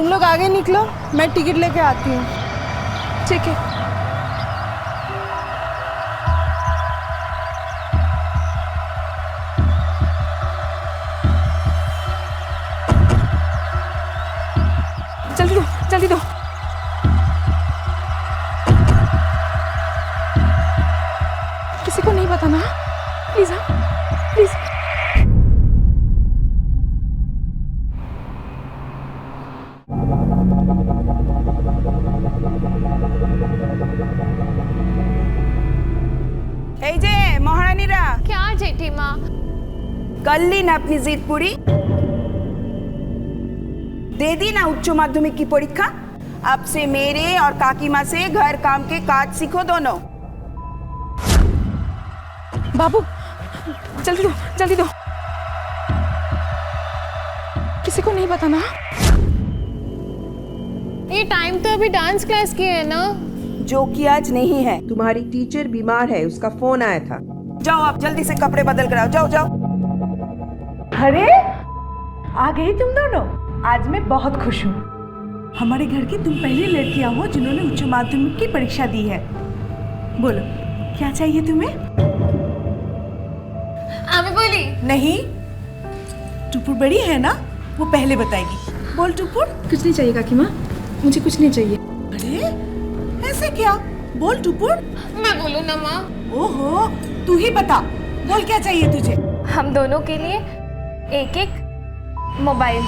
तुम लोग आगे निकलो, मैं टिकट लेके आती हूँ। ठीक है। जल्दी दो, जल्दी दो। किसी को नहीं बताना, प्लीज। हाँ प्लीज। এই যে মহারানীরা, क्या जेठी माँ? कर ली ना अपनी जिद पूरी? दे दी ना उच्च माध्यमिक की परीक्षा? अब से मेरे और काकी माँ से घर काम के काज सीखो दोनों। बाबू जल्दी दो, जल्दी दो। किसी को नहीं बताना। ये टाइम तो अभी डांस क्लास की है ना? जो कि आज नहीं है। तुम्हारी टीचर बीमार है, उसका फोन आया था। जाओ आप जल्दी से कपड़े बदल कर आओ, जाओ जाओ। अरे आ गई तुम दोनों। आज मैं बहुत खुश हूँ। हमारे घर की तुम पहली लड़कियां हो जिन्होंने उच्च माध्यमिक की परीक्षा दी है। बोलो क्या चाहिए तुम्हें? अभी बोली नहीं, टुपुर बड़ी है ना, वो पहले बताएगी। बोल टुपुर। कुछ नहीं चाहिए काकी माँ, मुझे कुछ नहीं चाहिए। अरे ऐसे क्या? बोल टुपुर। मैं बोलूँ ना माँ? ओहो, तू ही बता, बोल क्या चाहिए तुझे? हम दोनों के लिए एक एक मोबाइल।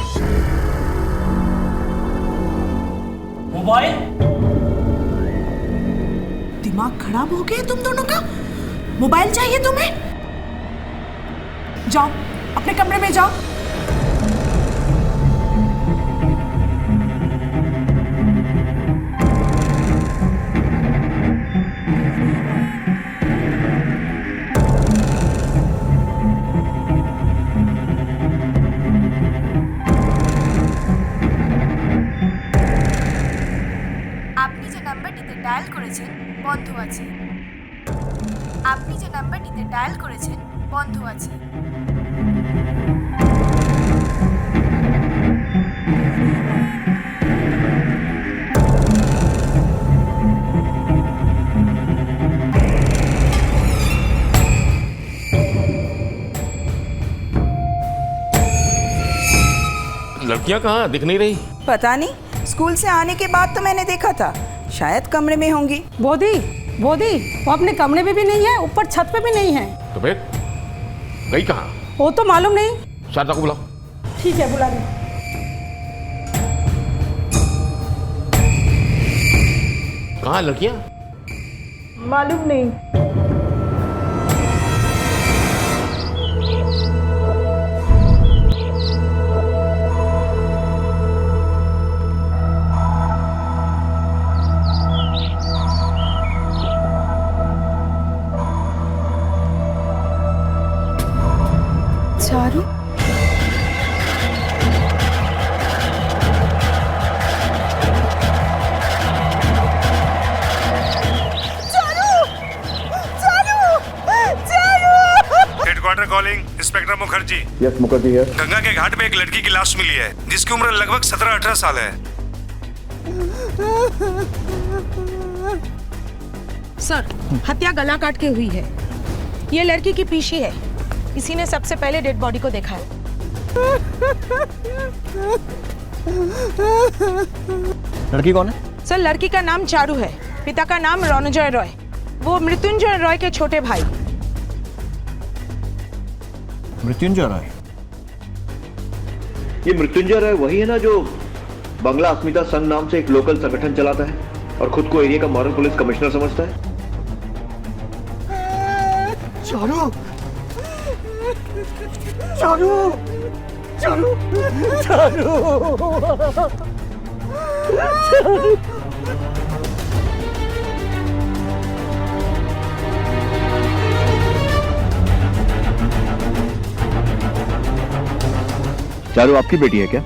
मोबाइल? दिमाग खराब हो गया तुम दोनों का? मोबाइल चाहिए तुम्हें? जाओ अपने कमरे में जाओ। আপনি যে নাম্বারটিতে ডায়াল করেছেন বন্ধ আছে। আপনি যে নাম্বারটিতে ডায়াল করেছেন বন্ধ আছে। लड़कियां कहाँ दिख नहीं रही? पता नहीं, स्कूल से आने के बाद तो मैंने देखा था, शायद कमरे में होंगी। बोधी, बोधी, वो अपने कमरे में भी नहीं है, ऊपर छत पे भी नहीं है। तो फिर गई कहाँ? वो तो मालूम नहीं। शारदा को बुलाओ। ठीक है, बुला रही। कहाँ लड़कियां? मालूम नहीं। Charu? Headquarter calling, inspector Mukherjee. Yes Mukherjee है। गंगा के घाट पे एक लड़की की लाश मिली है जिसकी उम्र लगभग 17-18 साल है। सर, हत्या गला काट के हुई है। ये लड़की की पीशी है। इसी ने सबसे पहले डेड बॉडी को देखा है। लड़की कौन है? सर, लड़की का नाम चारू है, पिता का नाम रणजय रॉय। वो मृत्युंजय रॉय के छोटे भाई। मृत्युंजय राय? ये मृत्युंजय राय वही है ना जो बंगला अस्मिता संघ नाम से एक लोकल संगठन चलाता है और खुद को एरिया का मॉडल पुलिस कमिश्नर समझता है? चारू, चारू, चारू, चारू, चारू। चारू आपकी बेटी है क्या?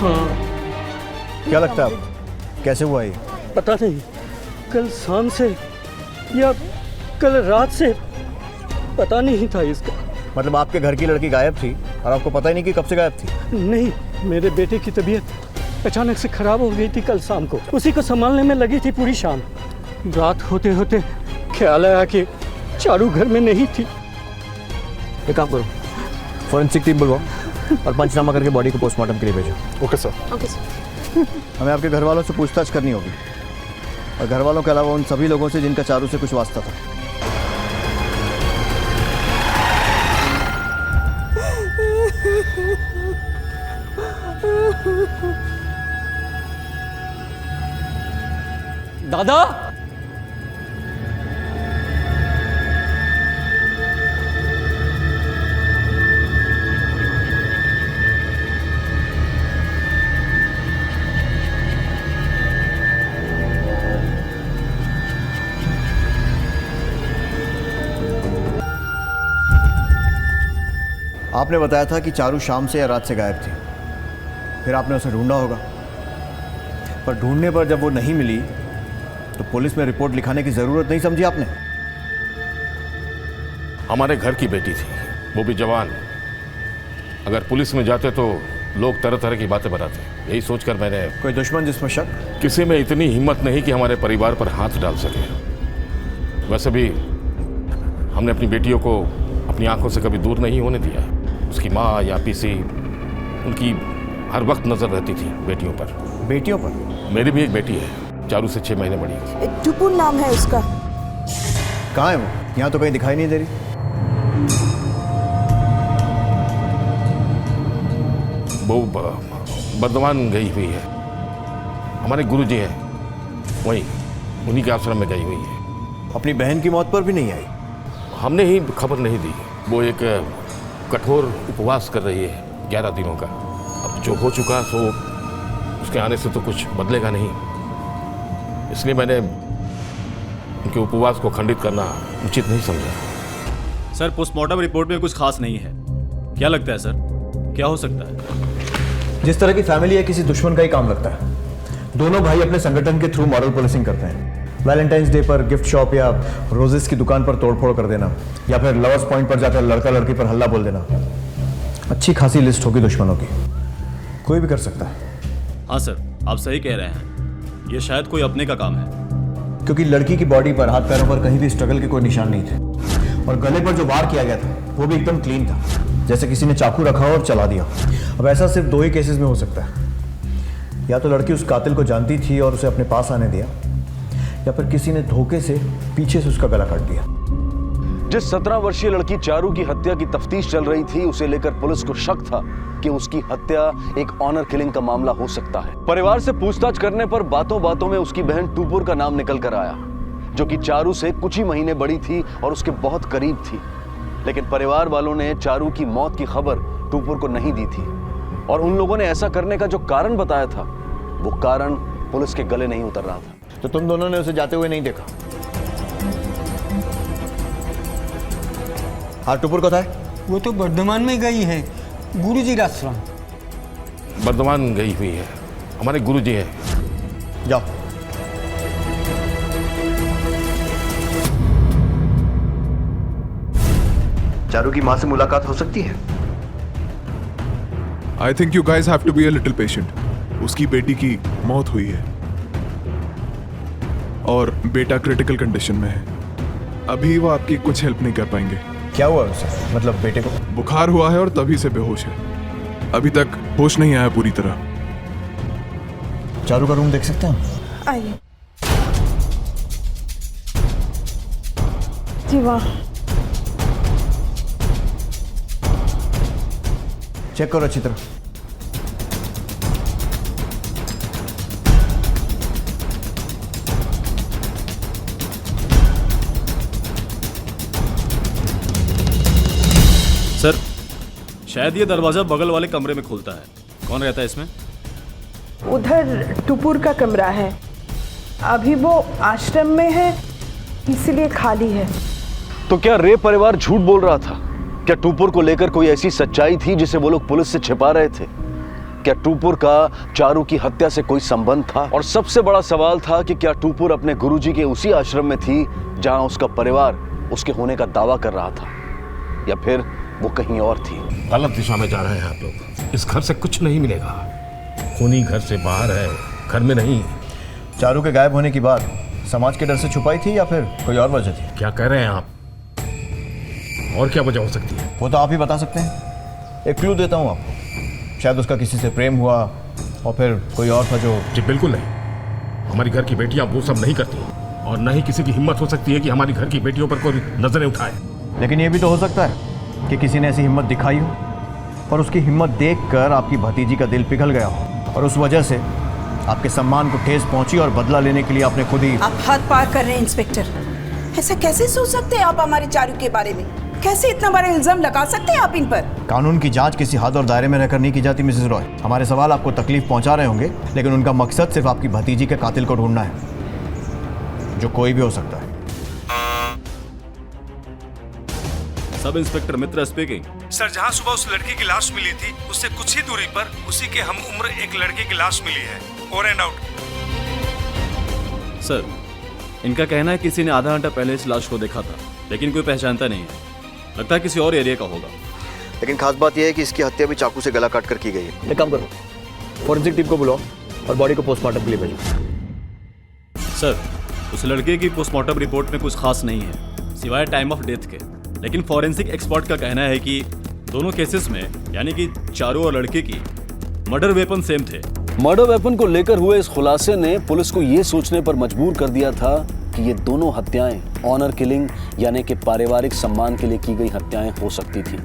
हाँ। क्या लगता है आपको, कैसे हुआ ये? पता नहीं, कल शाम से या कल रात से पता नहीं था इसका। मतलब आपके घर की लड़की गायब थी और आपको पता ही नहीं कि कब से गायब थी? नहीं, मेरे बेटे की तबीयत अचानक से खराब हो गई थी कल शाम को। उसी को संभालने में लगी थी पूरी शाम। रात होते होते ख्याल आया कि चारू घर में नहीं थी। एक काम करो, फॉरेंसिक टीम बुलवाओ और पंचनामा करके बॉडी को पोस्टमार्टम के लिए भेजो। Okay sir. Okay sir. हमें आपके घर वालों से पूछताछ करनी होगी और घर वालों के अलावा उन सभी लोगों से जिनका चारू से कुछ वास्ता था। दादा, आपने बताया था कि चारू शाम से या रात से गायब थी, फिर आपने उसे ढूंढा होगा, पर ढूंढने पर जब वो नहीं मिली तो पुलिस में रिपोर्ट लिखाने की जरूरत नहीं समझी आपने? हमारे घर की बेटी थी, वो भी जवान। अगर पुलिस में जाते तो लोग तरह तरह की बातें बनाते। यही सोचकर मैंने, कोई दुश्मन जिसमें शक? किसी में इतनी हिम्मत नहीं कि हमारे परिवार पर हाथ डाल सके। वैसे भी हमने अपनी बेटियों को अपनी आंखों से कभी दूर नहीं होने दिया। उसकी माँ या पीसी, उनकी हर वक्त नजर रहती थी बेटियों पर। बेटियों पर? मेरी भी एक बेटी है, चारू से 6 महीने बड़ी। टुपुर नाम है उसका। कहाँ है वो? यहाँ तो कहीं दिखाई नहीं दे रही। वो बर्दवान गई हुई है। हमारे गुरुजी हैं वहीं, उन्हीं के आश्रम में गई हुई है। अपनी बहन की मौत पर भी नहीं आई? हमने ही खबर नहीं दी। वो एक कठोर उपवास कर रही है 11 दिनों का। अब जो हो चुका सो उसके आने से तो कुछ बदलेगा नहीं, इसलिए मैंने उनके उपवास को खंडित करना उचित नहीं समझा। सर, पोस्टमार्टम रिपोर्ट में कुछ खास नहीं है। क्या लगता है सर, क्या हो सकता है? जिस तरह की फैमिली है, किसी दुश्मन का ही काम लगता है। दोनों भाई अपने संगठन के थ्रू मॉरल पुलिसिंग करते हैं। वैलेंटाइंस डे पर गिफ्ट शॉप या रोजेस की दुकान पर तोड़फोड़ कर देना, या फिर लवर्स पॉइंट पर जाकर लड़का लड़की पर हल्ला बोल देना। अच्छी खासी लिस्ट होगी दुश्मनों की, कोई भी कर सकता है। हाँ सर, आप सही कह रहे हैं। ये शायद कोई अपने का काम है। क्योंकि लड़की की बॉडी पर, हाथ पैरों पर कहीं भी स्ट्रगल के कोई निशान नहीं थे, और गले पर जो वार किया गया था वो भी एकदम क्लीन था, जैसे किसी ने चाकू रखा और चला दिया। अब ऐसा सिर्फ 2 ही केसेस में हो सकता है। या तो लड़की उस कातिल को जानती थी और उसे अपने पास आने दिया, या फिर किसी ने धोखे से पीछे से उसका गला काट दिया। जिस 17 वर्षीय लड़की चारू की हत्या की तफ्तीश चल रही थी, उसे लेकर पुलिस को शक था कि उसकी हत्या एक ऑनर किलिंग का मामला हो सकता है। परिवार से पूछताछ करने पर बातों बातों में उसकी बहन टूपुर का नाम निकल कर आया, जो कि चारू से कुछ ही महीने बड़ी थी और उसके बहुत करीब थी। लेकिन परिवार वालों ने चारू की मौत की खबर टूपुर को नहीं दी थी, और उन लोगों ने ऐसा करने का जो कारण बताया था, वो कारण पुलिस के गले नहीं उतर रहा था। तो तुम दोनों ने उसे जाते हुए नहीं देखा? हाँ, टुपुर कहाँ है? वो तो बर्धमान में गई है, गुरुजी का आश्रम। बर्धमान गई हुई है, हमारे गुरुजी हैं। जाओ। चारू की माँ से मुलाकात हो सकती है? I think you guys have to be a little patient. उसकी बेटी की मौत हुई है और बेटा क्रिटिकल कंडीशन में है। अभी वो आपकी कुछ हेल्प नहीं कर पाएंगे। क्या हुआ उसे? मतलब बेटे को बुखार हुआ है और तभी से बेहोश है। अभी तक होश नहीं आया पूरी तरह। चारू का रूम देख सकते हैं? आइए जी। वाह, चेक करो अच्छी तरह। सर, शायद ये दरवाजा बगल वाले कमरे में खुलता है। कौन रहता है इसमें? उधर टुपुर का कमरा है। अभी वो आश्रम में है, इसलिए खाली है। तो क्या रे परिवार झूठ बोल रहा था? क्या टूपुर को लेकर कोई ऐसी सच्चाई थी जिसे वो लोग पुलिस से छिपा रहे थे? क्या टूपुर का चारू की हत्या से कोई संबंध था? और सबसे बड़ा सवाल था कि क्या टूपुर अपने गुरुजी के उसी आश्रम में थी जहां उसका परिवार उसके होने का दावा कर रहा था? या फिर वो कहीं और थी। गलत दिशा में जा रहे हैं आप लोग। इस घर से कुछ नहीं मिलेगा। खूनी घर से बाहर है, घर में नहीं। चारू के गायब होने की बात समाज के डर से छुपाई थी या फिर कोई और वजह थी? क्या कह रहे हैं आप? और क्या वजह हो सकती है? वो तो आप ही बता सकते हैं। एक क्लू देता हूँ आपको, शायद उसका किसी से प्रेम हुआ और फिर कोई और था जो... जी बिल्कुल नहीं। हमारी घर की बेटियां वो सब नहीं करती और न ही किसी की हिम्मत हो सकती है कि हमारी घर की बेटियों पर कोई नजरें उठाए। लेकिन ये भी तो हो सकता है कि किसी ने ऐसी हिम्मत दिखाई हो और उसकी हिम्मत देखकर आपकी भतीजी का दिल पिघल गया हो और उस वजह से आपके सम्मान को ठेस पहुंची और बदला लेने के लिए आपने खुद ही... आप हद पार कर रहे हैं इंस्पेक्टर। ऐसा कैसे सोच सकते हैं आप हमारे चारू के बारे में? कैसे इतना बड़ा इल्जाम लगा सकते हैं आप इन पर? कानून की जांच किसी हद और दायरे में रहकर नहीं की जाती मिसेस रॉय। हमारे सवाल आपको तकलीफ पहुंचा रहे होंगे, लेकिन उनका मकसद सिर्फ आपकी भतीजी के कातिल को ढूंढना है, जो कोई भी हो सकता है। सब इंस्पेक्टर मित्रा स्पीकिंग। सर, जहां सुबह उस लड़की की लाश मिली थी, उससे कुछ ही दूरी पर उसी के हम उम्र एक लड़के की लाश मिली है। Over and out. सर, इनका कहना है किसी ने आधा घंटा पहले इस लाश को देखा था, लेकिन कोई पहचानता नहीं है। लगता है किसी और एरिया का होगा। लेकिन खास बात यह है कि इसकी हत्या भी चाकू से गला काट कर की गई है। एक काम करो, फॉरेंसिक टीम को बुलाओ और बॉडी को पोस्टमार्टम के लिए भेजो। सर, उस लड़के की पोस्टमार्टम रिपोर्ट में कुछ खास नहीं है सिवाय टाइम ऑफ डेथ के, लेकिन फॉरेंसिक एक्सपर्ट का कहना है कि दोनों केसेस में, यानी कि चारू और लड़के की, मर्डर वेपन सेम थे। मर्डर वेपन को लेकर हुए इस खुलासे ने पुलिस को यह सोचने पर मजबूर कर दिया था कि ये दोनों हत्याएं ऑनर किलिंग यानी कि पारिवारिक सम्मान के लिए की गई हत्याएं हो सकती थी।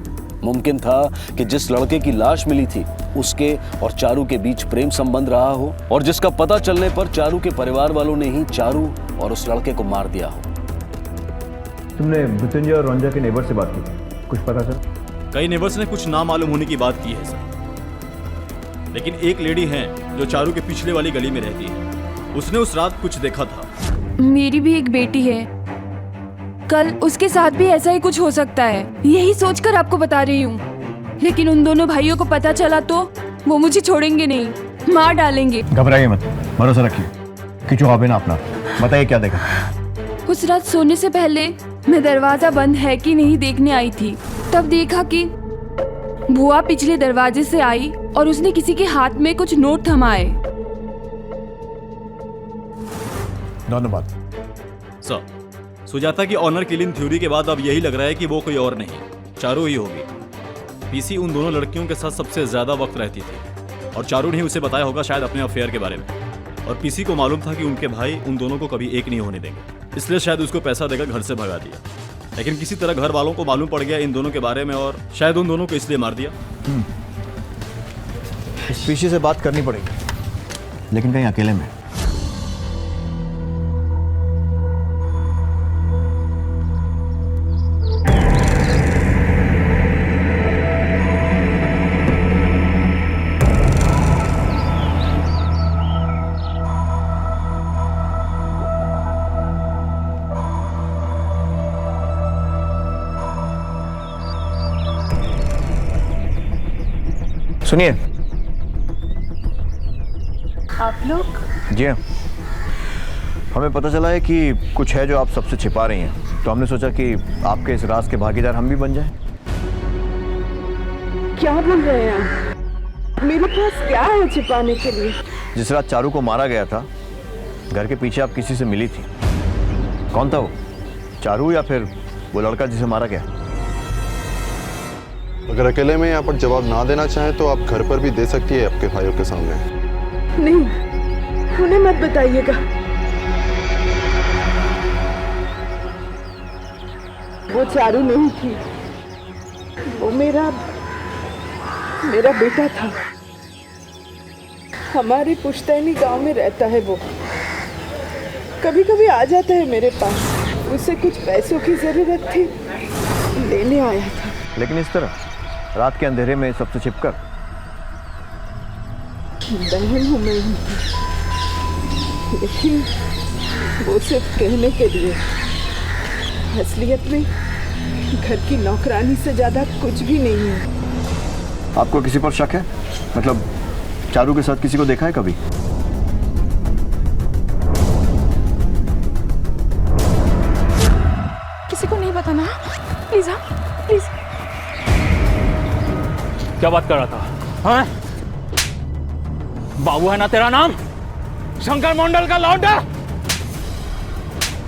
मुमकिन था कि जिस लड़के की लाश मिली थी उसके और चारू के बीच प्रेम संबंध रहा हो और जिसका पता चलने पर चारू के परिवार वालों ने ही चारू और उस लड़के को मार दिया हो। तुमने मृत्युंजय और रंजा के नेबर से बात की, कुछ पता चला? कई नेबर्स ने कुछ ना मालूम होने की बात की है सर, लेकिन एक लेडी है जो चारू के पिछले वाली गली में रहती है। उसने उस रात कुछ देखा था। मेरी भी एक बेटी है, कल उसके साथ भी ऐसा ही कुछ हो सकता है, यही सोचकर आपको बता रही हूँ। लेकिन उन दोनों भाइयों को पता चला तो वो मुझे छोड़ेंगे नहीं, मार डालेंगे। घबराइए मत, भरोसा रखिए कि जो ना अपना। बताइए क्या देखा? उस रात सोने से पहले मैं दरवाजा बंद है कि नहीं देखने आई थी, तब देखा कि बुआ पिछले दरवाजे से आई और उसने किसी के हाथ में कुछ नोट थमाए। धन्यवाद सर। सुजाता की ऑनर किलिंग थ्योरी के बाद अब यही लग रहा है कि वो कोई और नहीं, चारू ही होगी। पीसी उन दोनों लड़कियों के साथ सबसे ज्यादा वक्त रहती थी और चारू ने उसे बताया होगा शायद अपने अफेयर के बारे में, और पीसी को मालूम था कि उनके भाई उन दोनों को कभी एक नहीं होने देंगे, इसलिए शायद उसको पैसा देकर घर से भगा दिया। लेकिन किसी तरह घर वालों को मालूम पड़ गया इन दोनों के बारे में और शायद उन दोनों को इसलिए मार दिया। इस पीसी से बात करनी पड़ेगी, लेकिन कहीं अकेले में। सुनिए। आप लोग? जी हाँ, हमें पता चला है कि कुछ है जो आप सबसे छिपा रही हैं, तो हमने सोचा कि आपके इस राज के भागीदार हम भी बन जाएं। क्या बोल रहे हैं आप? मेरे पास क्या है छिपाने के लिए? जिस रात चारू को मारा गया था, घर के पीछे आप किसी से मिली थी। कौन था वो? चारू या फिर वो लड़का जिसे मारा गया? अगर अकेले में यहाँ पर जवाब ना देना चाहें तो आप घर पर भी दे सकती है आपके भाइयों के सामने। नहीं, उन्हें मत बताइएगा। वो चारू नहीं थी, वो मेरा बेटा था। हमारे पुश्तैनी गांव में रहता है वो। कभी कभी आ जाता है मेरे पास। उसे कुछ पैसों की जरूरत थी, लेने आया था। लेकिन इस तरह रात के अंधेरे में सबसे छिपकर? बहन हूँ मैं उनकी, लेकिन वो सिर्फ कहने के लिए। असलियत में घर की नौकरानी से ज्यादा कुछ भी नहीं है। आपको किसी पर शक है? मतलब चारू के साथ किसी को देखा है कभी? किसी को नहीं बताना प्लीज। हाँ प्लीज। क्या बात कर रहा था? हाँ? बाबू है ना तेरा नाम? शंकर मंडल का लौंडा?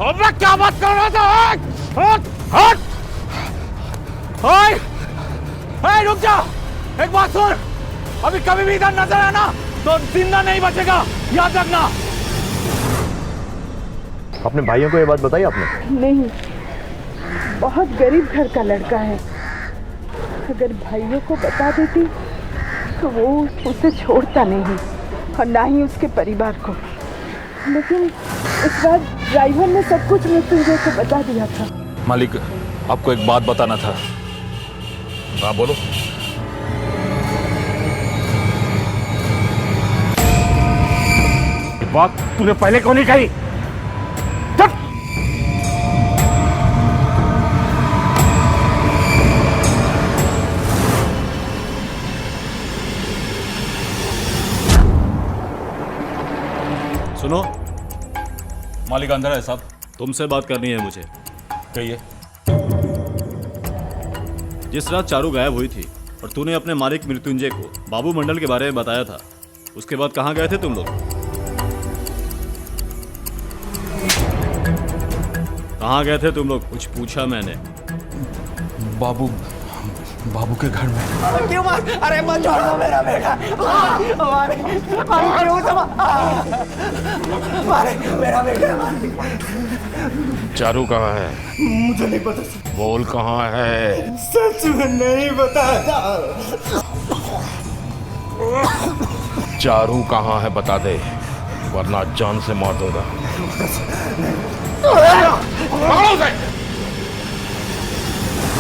अब मैं क्या बात कर रहा था? हट! हट! ओए! ओए, रुक जा! एक बात सुन! अभी कभी भी इधर नजर आना तो जिंदा नहीं बचेगा, याद रखना। अपने भाइयों को ये बात बताई आपने? नहीं, बहुत गरीब घर का लड़का है। अगर भाइयों को बता देती तो वो उसे छोड़ता नहीं और ना ही उसके परिवार को। लेकिन इस बार ड्राइवर ने सब कुछ मृत्युंजय को बता दिया था। मालिक, आपको एक बात बताना था। हाँ बोलो। बात तूने पहले क्यों नहीं कही? सुनो, मालिक अंदर है साहब। तुमसे बात करनी है मुझे। कहिए। जिस रात चारू गायब हुई थी और तूने अपने मालिक मृत्युंजय को बाबू मंडल के बारे में बताया था, उसके बाद कहाँ गए थे तुम लोग? कहाँ गए थे तुम लोग? कुछ पूछा मैंने। बाबू के घर में। क्यों मार? अरे मत छोड़ो मेरा बेटा। मारे मेरा बेटा। चारू कहाँ है? मुझे नहीं पता। बोल कहाँ है? सच में नहीं पता। चारू कहाँ है बता दे, वरना जान से मार दूंगा।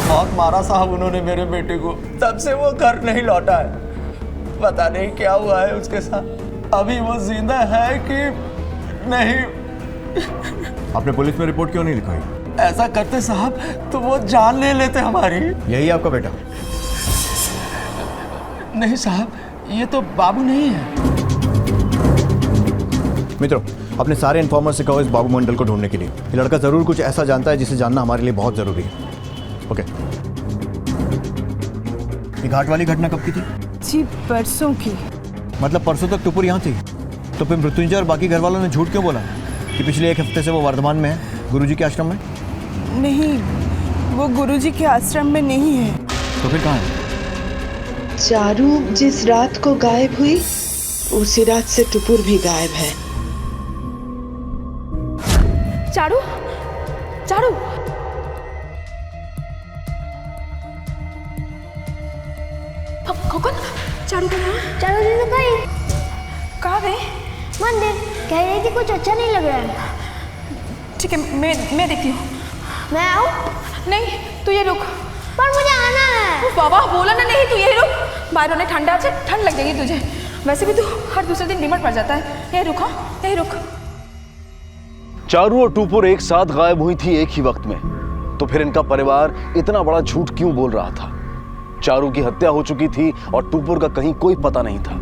बहुत मारा साहब उन्होंने मेरे बेटे को, तब से वो घर नहीं लौटा है। पता नहीं क्या हुआ है उसके साथ। अभी वो जिंदा है कि नहीं। आपने पुलिस में रिपोर्ट क्यों नहीं लिखवाई? ऐसा करते साहब तो वो जान ले लेते हमारी। यही आपका बेटा? नहीं साहब, ये तो बाबू नहीं है। मित्रों, अपने सारे इन्फॉर्मर से कहो इस बाबू मंडल को ढूंढने के लिए। ये लड़का जरूर कुछ ऐसा जानता है जिसे जानना हमारे लिए बहुत जरूरी है। ओके। ये घाट वाली घटना कब की थी? जी परसों की। मतलब परसों तक टुपुर यहाँ थी? तो फिर मृत्युंजय और बाकी घर वालों ने झूठ क्यों बोला कि पिछले एक हफ्ते से वो वर्धमान में है, गुरुजी के आश्रम में? नहीं, वो गुरुजी के आश्रम में नहीं है। तो फिर कहाँ है? चारू जिस रात को गायब हुई, उसी रात से टुपुर भी गायब है। चारू, चारू, कौन? चारू कहाँ? चारू जी तो गई। कहाँ गई? मंदिर। कह रही थी कुछ अच्छा नहीं लग रहा है। ठीक है, मैं देखती हूँ। मैं आऊँ? नहीं, तू ये रुक। पर मुझे आना है। बाबा बोला ना, नहीं तू यही रुक। बाहर होने ठंडा है, ठंड लग जाएगी तुझे। वैसे भी तू हर दूसरे दिन बीमार पड़ जाता है। यही रुक। हाँ, यही रुक। चारू और टुपुर एक साथ गायब हुई थी एक ही वक्त में, तो फिर इनका परिवार इतना बड़ा झूठ क्यों बोल रहा था? चारू की हत्या हो चुकी थी और टुपुर का कहीं कोई पता नहीं था।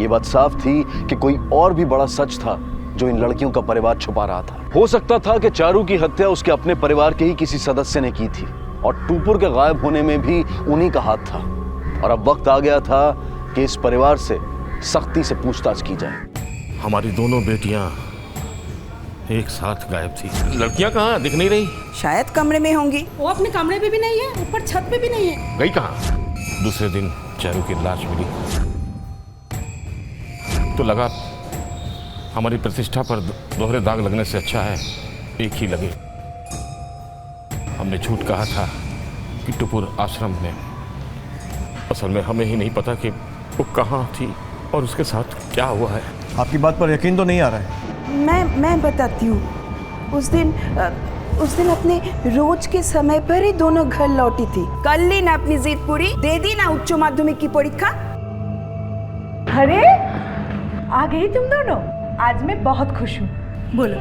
ये बात साफ थी कि कोई और भी बड़ा सच था जो इन लड़कियों का परिवार छुपा रहा था। हो सकता था कि चारू की हत्या उसके अपने परिवार के ही किसी सदस्य ने की थी और टुपुर के गायब होने में भी उन्हीं का हाथ था। और अब वक्त आ गया था कि इस परिवार से सख्ती से पूछताछ की जाए। हमारी दोनों बेटियां एक साथ गायब थी। लड़कियां कहाँ दिख नहीं रही? शायद कमरे में होंगी। वो अपने कमरे में भी नहीं है, ऊपर छत पे भी नहीं है। गई कहाँ? दूसरे दिन चारू की लाश मिली तो लगा हमारी प्रतिष्ठा पर दोहरे दाग लगने से अच्छा है एक ही लगे। हमने झूठ कहा था कि टुपुर आश्रम में। असल में हमें ही नहीं पता कि वो कहाँ थी और उसके साथ क्या हुआ है। आपकी बात पर यकीन तो नहीं आ रहा है। मैं बताती हूँ। उस दिन अपने रोज के समय पर ही दोनों घर लौटी थी। कर ली ना अपनी जिद पूरी, दे दी ना उच्च माध्यमिक की परीक्षा। अरे आ गई तुम दोनों। आज मैं बहुत खुश हूँ। बोलो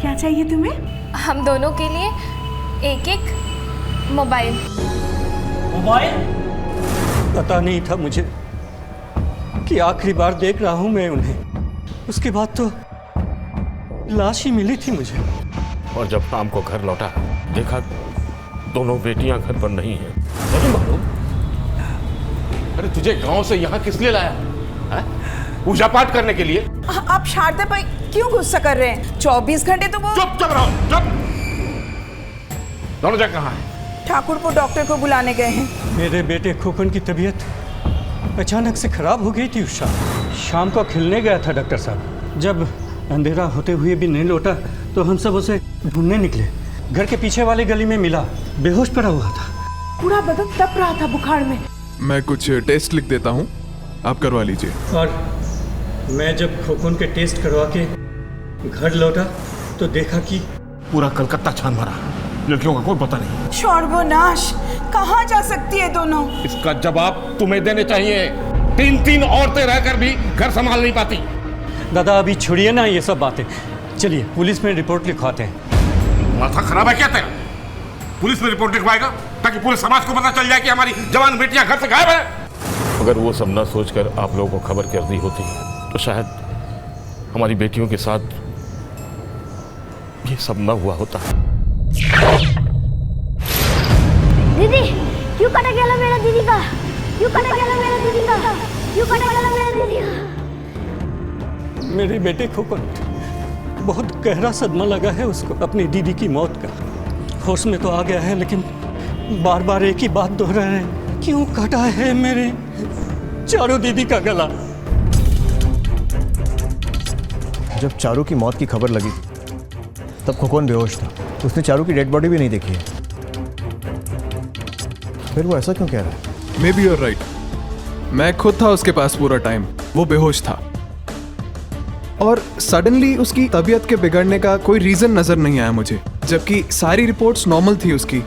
क्या चाहिए तुम्हें? हम दोनों के लिए एक एक मोबाइल। पता नहीं था मुझे कि आखिरी बार देख रहा हूं मैं उन्हें। उसके बाद तो लाश ही मिली थी मुझे। और जब शाम को घर लौटा देखा दोनों बेटियां घर पर नहीं हैं। नहीं मालूम। अरे तुझे गांव से यहाँ किस लिए लाया है? पूजा पाठ करने के लिए? आप शारदा पर क्यों गुस्सा कर रहे हैं? 24 घंटे तो वो चुप रहो, चुप। दोनों जगह कहाँ है? ठाकुर को डॉक्टर को बुलाने गए हैं। मेरे बेटे खोखन की तबीयत अचानक से खराब हो गई थी उस शाम को खेलने गया था डॉक्टर साहब। जब अंधेरा होते हुए भी नहीं लौटा तो हम सब उसे ढूंढने निकले। घर के पीछे वाली गली में मिला, बेहोश पड़ा हुआ था। पूरा बदन तप रहा था बुखार में। मैं कुछ टेस्ट लिख देता हूँ, आप करवा लीजिए। और मैं जब खोखन के टेस्ट करवा के घर लौटा तो देखा कि पूरा कलकत्ता छान मारा, लड़कियों का कोई पता नहीं। सर्वनाश, कहाँ जा सकती है दोनों? इसका जवाब तुम्हें देने चाहिए। 3-3 औरतें रहकर भी घर संभाल नहीं पाती। दादा अभी छोड़िए ना ये सब बातें, चलिए पुलिस में रिपोर्ट लिखवाते हैं। माथा खराब है क्या तेरा? पुलिस में रिपोर्ट लिखवाएगा ताकि पूरे समाज को पता चल जाए कि हमारी जवान बेटियां घर से गायब है। अगर वो सब न सोचकर आप लोगों को खबर कर दी होती तो शायद हमारी बेटियों के साथ ये सब न हुआ होता। दीदी क्यों कटा गया मेरा दीदी का? क्यों कटा गया मेरा दीदी का? क्यों कटा गया मेरा दीदी का? मेरे बेटे खोखन बहुत गहरा सदमा लगा है उसको अपनी दीदी की मौत का। होश में तो आ गया है लेकिन बार बार एक ही बात दोहरा रहे हैं, क्यों काटा है मेरे चारू दीदी का गला? जब चारू की मौत की खबर लगी तब खोखन बेहोश था, उसने चारू की डेड बॉडी भी नहीं देखी है। फिर वो ऐसा क्यों कह रहा है? Maybe you are right. मैं खुद था उसके पास पूरा टाइम, वो बेहोश था और सडनली उसकी तबीयत के बिगड़ने का कोई रीजन नजर नहीं आया मुझे, जबकि सारी रिपोर्ट्स नॉर्मल थी उसकी।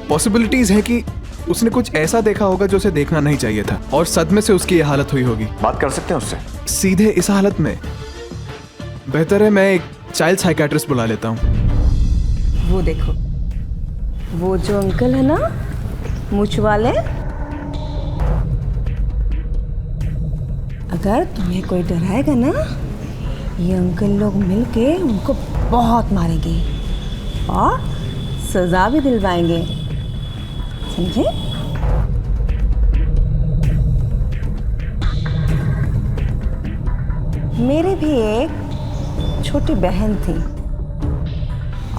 पॉसिबिलिटीज है कि उसने कुछ ऐसा देखा होगा जो उसे देखना नहीं चाहिए था और सदमे से उसकी ये हालत हुई होगी। बात कर सकते हैं उससे? सीधे इस हालत में बेहतर है मैं एक चाइल्ड साइकियाट्रिस्ट बुला लेता हूँ। वो देखो, वो जो अंकल है ना मूंछ वाले, अगर तुम्हें कोई डराएगा ना, ये अंकल लोग मिलके उनको बहुत मारेंगे और सजा भी दिलवाएंगे, समझे? मेरी भी एक छोटी बहन थी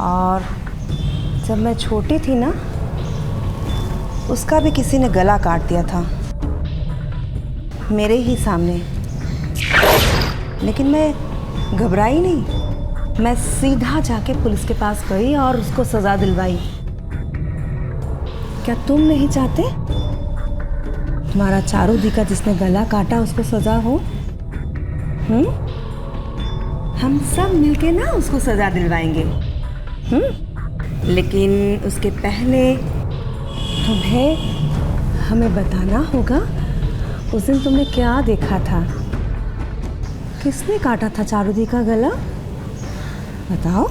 और जब मैं छोटी थी ना, उसका भी किसी ने गला काट दिया था मेरे ही सामने। लेकिन मैं घबराई नहीं, मैं सीधा जाके पुलिस के पास गई और उसको सजा दिलवाई। क्या तुम नहीं चाहते तुम्हारा चारू दी का जिसने गला काटा उसको सजा हो? हम सब मिलके ना उसको सजा दिलवाएंगे। लेकिन उसके पहले तुम्हें हमें बताना होगा उस दिन तुमने क्या देखा था, किसने काटा था चारू दी का गला? बताओ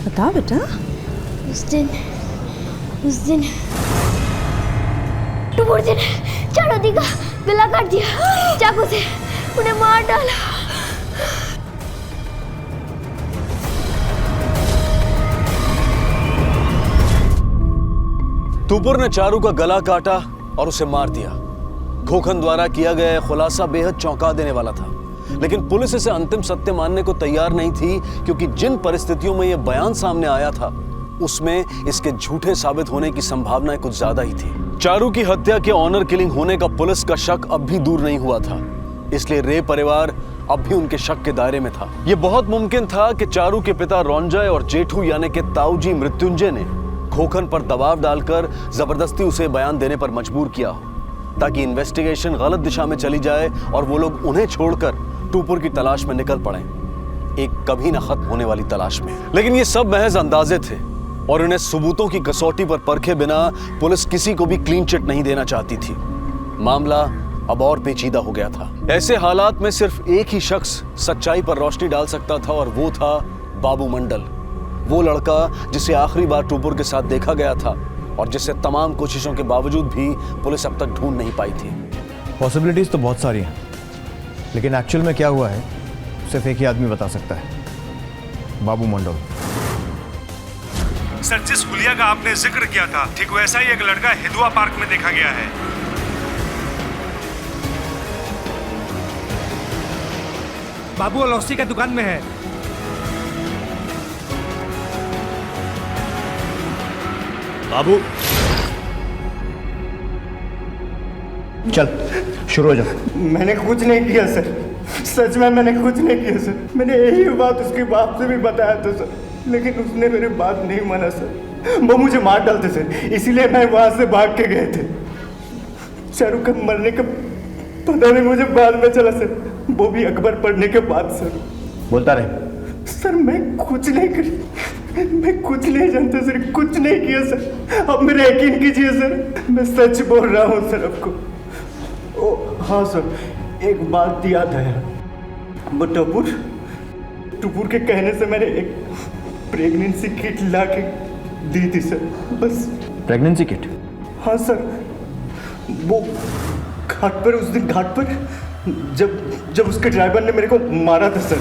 बताओ बेटा। उस दिन टुकुर जी ने चारू दी का गला काट दिया, चाकू से उन्हें मार डाला। टुपुर ने चारू का गला काटा और उसे मार दिया। खोखन द्वारा किया गया खुलासा बेहद चौंका देने वाला था, लेकिन पुलिस इसे अंतिम सत्य मानने को तैयार नहीं थी, क्योंकि जिन परिस्थितियों में यह बयान सामने आया था उसमें इसके झूठे साबित होने की संभावनाएं कुछ ज्यादा ही थी। चारू की हत्या के ऑनर किलिंग होने का पुलिस का शक अब भी दूर नहीं हुआ था, इसलिए रे परिवार अब भी उनके शक के दायरे में था। यह बहुत मुमकिन था कि चारू के पिता रॉन्जय और जेठू यानी कि ताऊजी मृत्युंजय ने खोखन पर दबाव डालकर जबरदस्ती उसे बयान देने पर मजबूर किया हो, ताकि इन्वेस्टिगेशन गलत दिशा में चली जाए और वो लोग उन्हें छोड़कर टुपुर की तलाश में निकल पड़े, एक कभी न खत्म होने वाली तलाश में। लेकिन ये सब महज अंदाजे थे और इन्हें सबूतों की कसौटी पर परखे बिना पुलिस किसी को भी क्लीन चिट नहीं देना चाहती थी। मामला अब और पेचीदा हो गया था। ऐसे हालात में सिर्फ एक ही शख्स सच्चाई पर रोशनी डाल सकता था और वो था बाबू मंडल, वो लड़का जिसे आखिरी बार टुपुर के साथ देखा गया था और जिसे तमाम कोशिशों के बावजूद भी पुलिस अब तक ढूंढ नहीं पाई थी। पॉसिबिलिटीज तो बहुत सारी हैं, लेकिन एक्चुअल में क्या हुआ है सिर्फ एक ही आदमी बता सकता है, बाबू मंडल। सर, जिस हुलिया का आपने जिक्र किया था ठीक वैसा ही एक लड़का हिदुआ पार्क में देखा गया है। बाबू अलौसी का दुकान में है। बाबू चल शुरू हो जा। मैंने कुछ नहीं किया सर, सच में मैंने कुछ नहीं किया सर। मैंने यही बात उसके बाप से भी बताया था सर, लेकिन उसने मेरी बात नहीं माना सर। वो मुझे मार डालते सर, इसीलिए मैं वहां से भाग के गए थे। चारू का मरने का पता नहीं मुझे बाद में चला सर, वो भी अखबार पढ़ने के बाद सर। बोलता रहे। सर मैं कुछ नहीं कर, मैं कुछ नहीं जानता सर, कुछ नहीं किया सर। अब मेरा यकीन कीजिए सर, मैं सच बोल रहा हूँ सर आपको। ओ हाँ सर, एक बात याद आया। वो टुपुर के कहने से मैंने एक प्रेगनेंसी किट ला के दी थी सर, बस। Pregnancy kit? हाँ सर, वो घाट पर, उस दिन घाट पर जब उसके ड्राइवर ने मेरे को मारा था सर।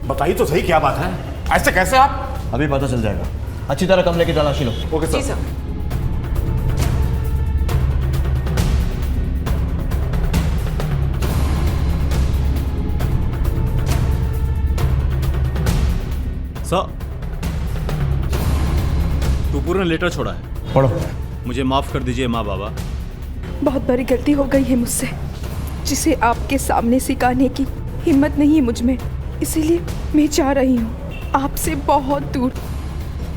बताइए तो सही क्या बात है, ऐसे कैसे आप? अभी पता चल जाएगा। अच्छी तरह कमरे की तलाशी लो। Okay sir. सर, टुपुर ने लेटर छोड़ा है। पढ़ो। मुझे माफ कर दीजिए माँ बाबा। बहुत बड़ी गलती हो गई है मुझसे, जिसे आपके सामने सिखाने की हिम्मत नहीं है मुझ में। इसीलिए मैं चाह रही हूँ आपसे बहुत दूर।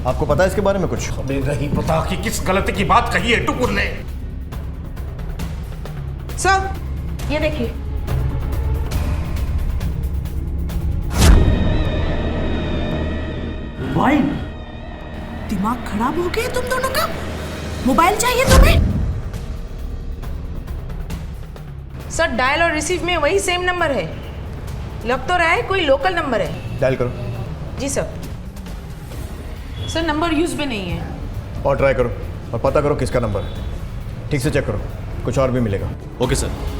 आपको पता है इसके बारे में कुछ? हमें नहीं पता कि किस गलती की बात कही है टुपुर ने। सर ये देखिए, वाइन। दिमाग खराब हो गया तुम दोनों का? मोबाइल चाहिए तुम्हें? सर डायल और रिसीव में वही सेम नंबर है। लग तो रहा है कोई लोकल नंबर है। डायल करो। जी सर। सर नंबर यूज भी नहीं है। और ट्राई करो और पता करो किसका नंबर है। ठीक से चेक करो, कुछ और भी मिलेगा। Okay sir.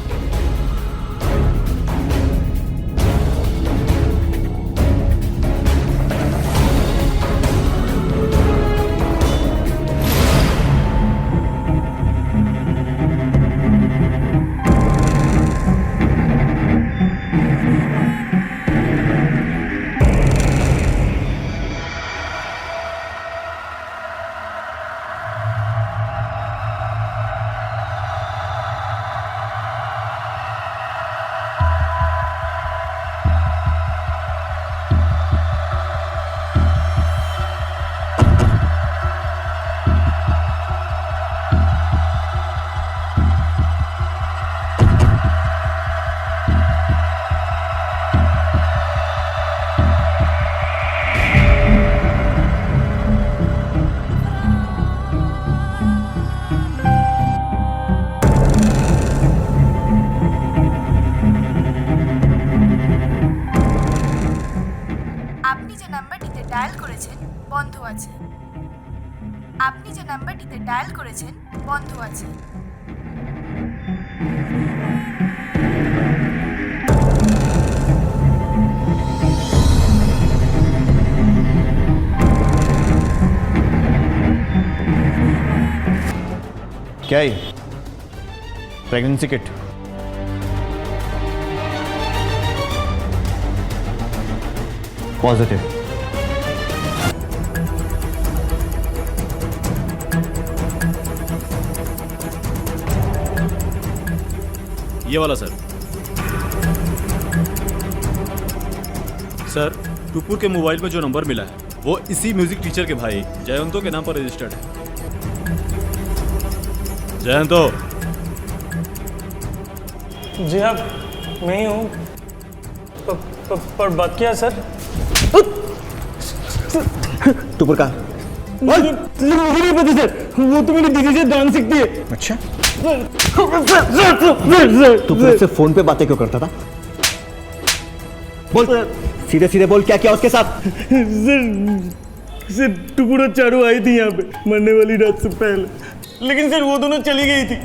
ডায়াল করেছেন বন্ধ আছে। আপনি যে নাম্বারটিতে ডায়াল করেছেন বন্ধ আছে। क्या है? Pregnancy kit. पॉजिटिव। ये वाला सर। सर टुपुर के मोबाइल में जो नंबर मिला है वो इसी म्यूजिक टीचर के भाई जयंतो के नाम पर रजिस्टर्ड है। जयंतो। जी हाँ मैं ही हूँ, पर बात क्या सर? टुपुर का मुझे नहीं पता सर, वो तो मेरी दीदी से डांस सीखती है। अच्छा, टुपुर से फोन पे बातें क्यों करता था? बोल, सीधे सीधे बोल, क्या किया उसके साथ? सर टुपुर और चारू आई थी यहाँ पे मरने वाली रात से पहले, लेकिन सर वो दोनों चली गई थी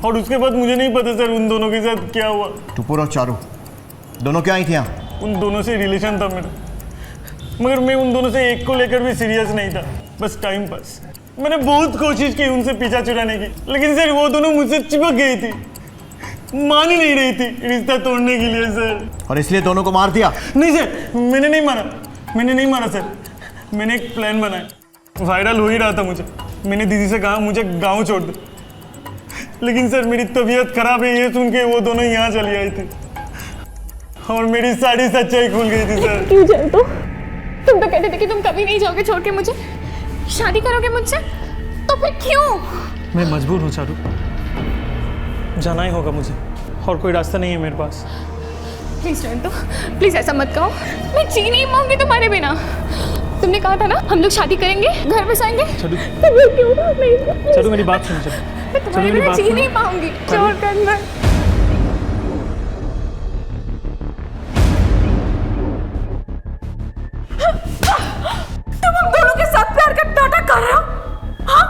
और उसके बाद मुझे नहीं पता सर उन दोनों के साथ क्या हुआ। टुपुर और चारू दोनों क्या आई थी यहाँ? उन दोनों से रिलेशन था मेरा, मगर मैं उन दोनों से एक को लेकर भी सीरियस नहीं था, बस टाइम पास। मैंने बहुत कोशिश की उनसे पीछा छुड़ाने की, लेकिन सर वो दोनों मुझसे चिपक गई थी, मान ही नहीं रही थी रिश्ता तोड़ने के लिए सर। और इसलिए दोनों को मार दिया? नहीं सर, मैंने नहीं मारा सर। मैंने एक प्लान बनाया, वायरल हो ही रहा था मुझे। मैंने दीदी से कहा मुझे गांव छोड़ दे, लेकिन सर मेरी तबीयत खराब है ये सुन के वो दोनों यहाँ चली आई थी और मेरी सारी सच्चाई खुल गई थी सर। क्यों जयंतो, तुम तो कहते थे कि तुम कभी नहीं जाओगे छोड़ के मुझे, शादी करोगे मुझसे, तो फिर क्यों? मैं मजबूर हूँ चारू, जाना ही होगा मुझे, और कोई रास्ता नहीं है मेरे पास। प्लीज जयंतो, प्लीज ऐसा मत कहो, मैं जी नहीं पाऊंगी तुम्हारे बिना। तुमने कहा था ना हम लोग शादी करेंगे, घर बसाएंगे। चलो मेरी बात सुनो, तुम्हारे बिना जी नहीं पाऊंगी, छोड़ करना। तुम हम दोनों के साथ प्यार का नाटक कर रहे हो? हाँ?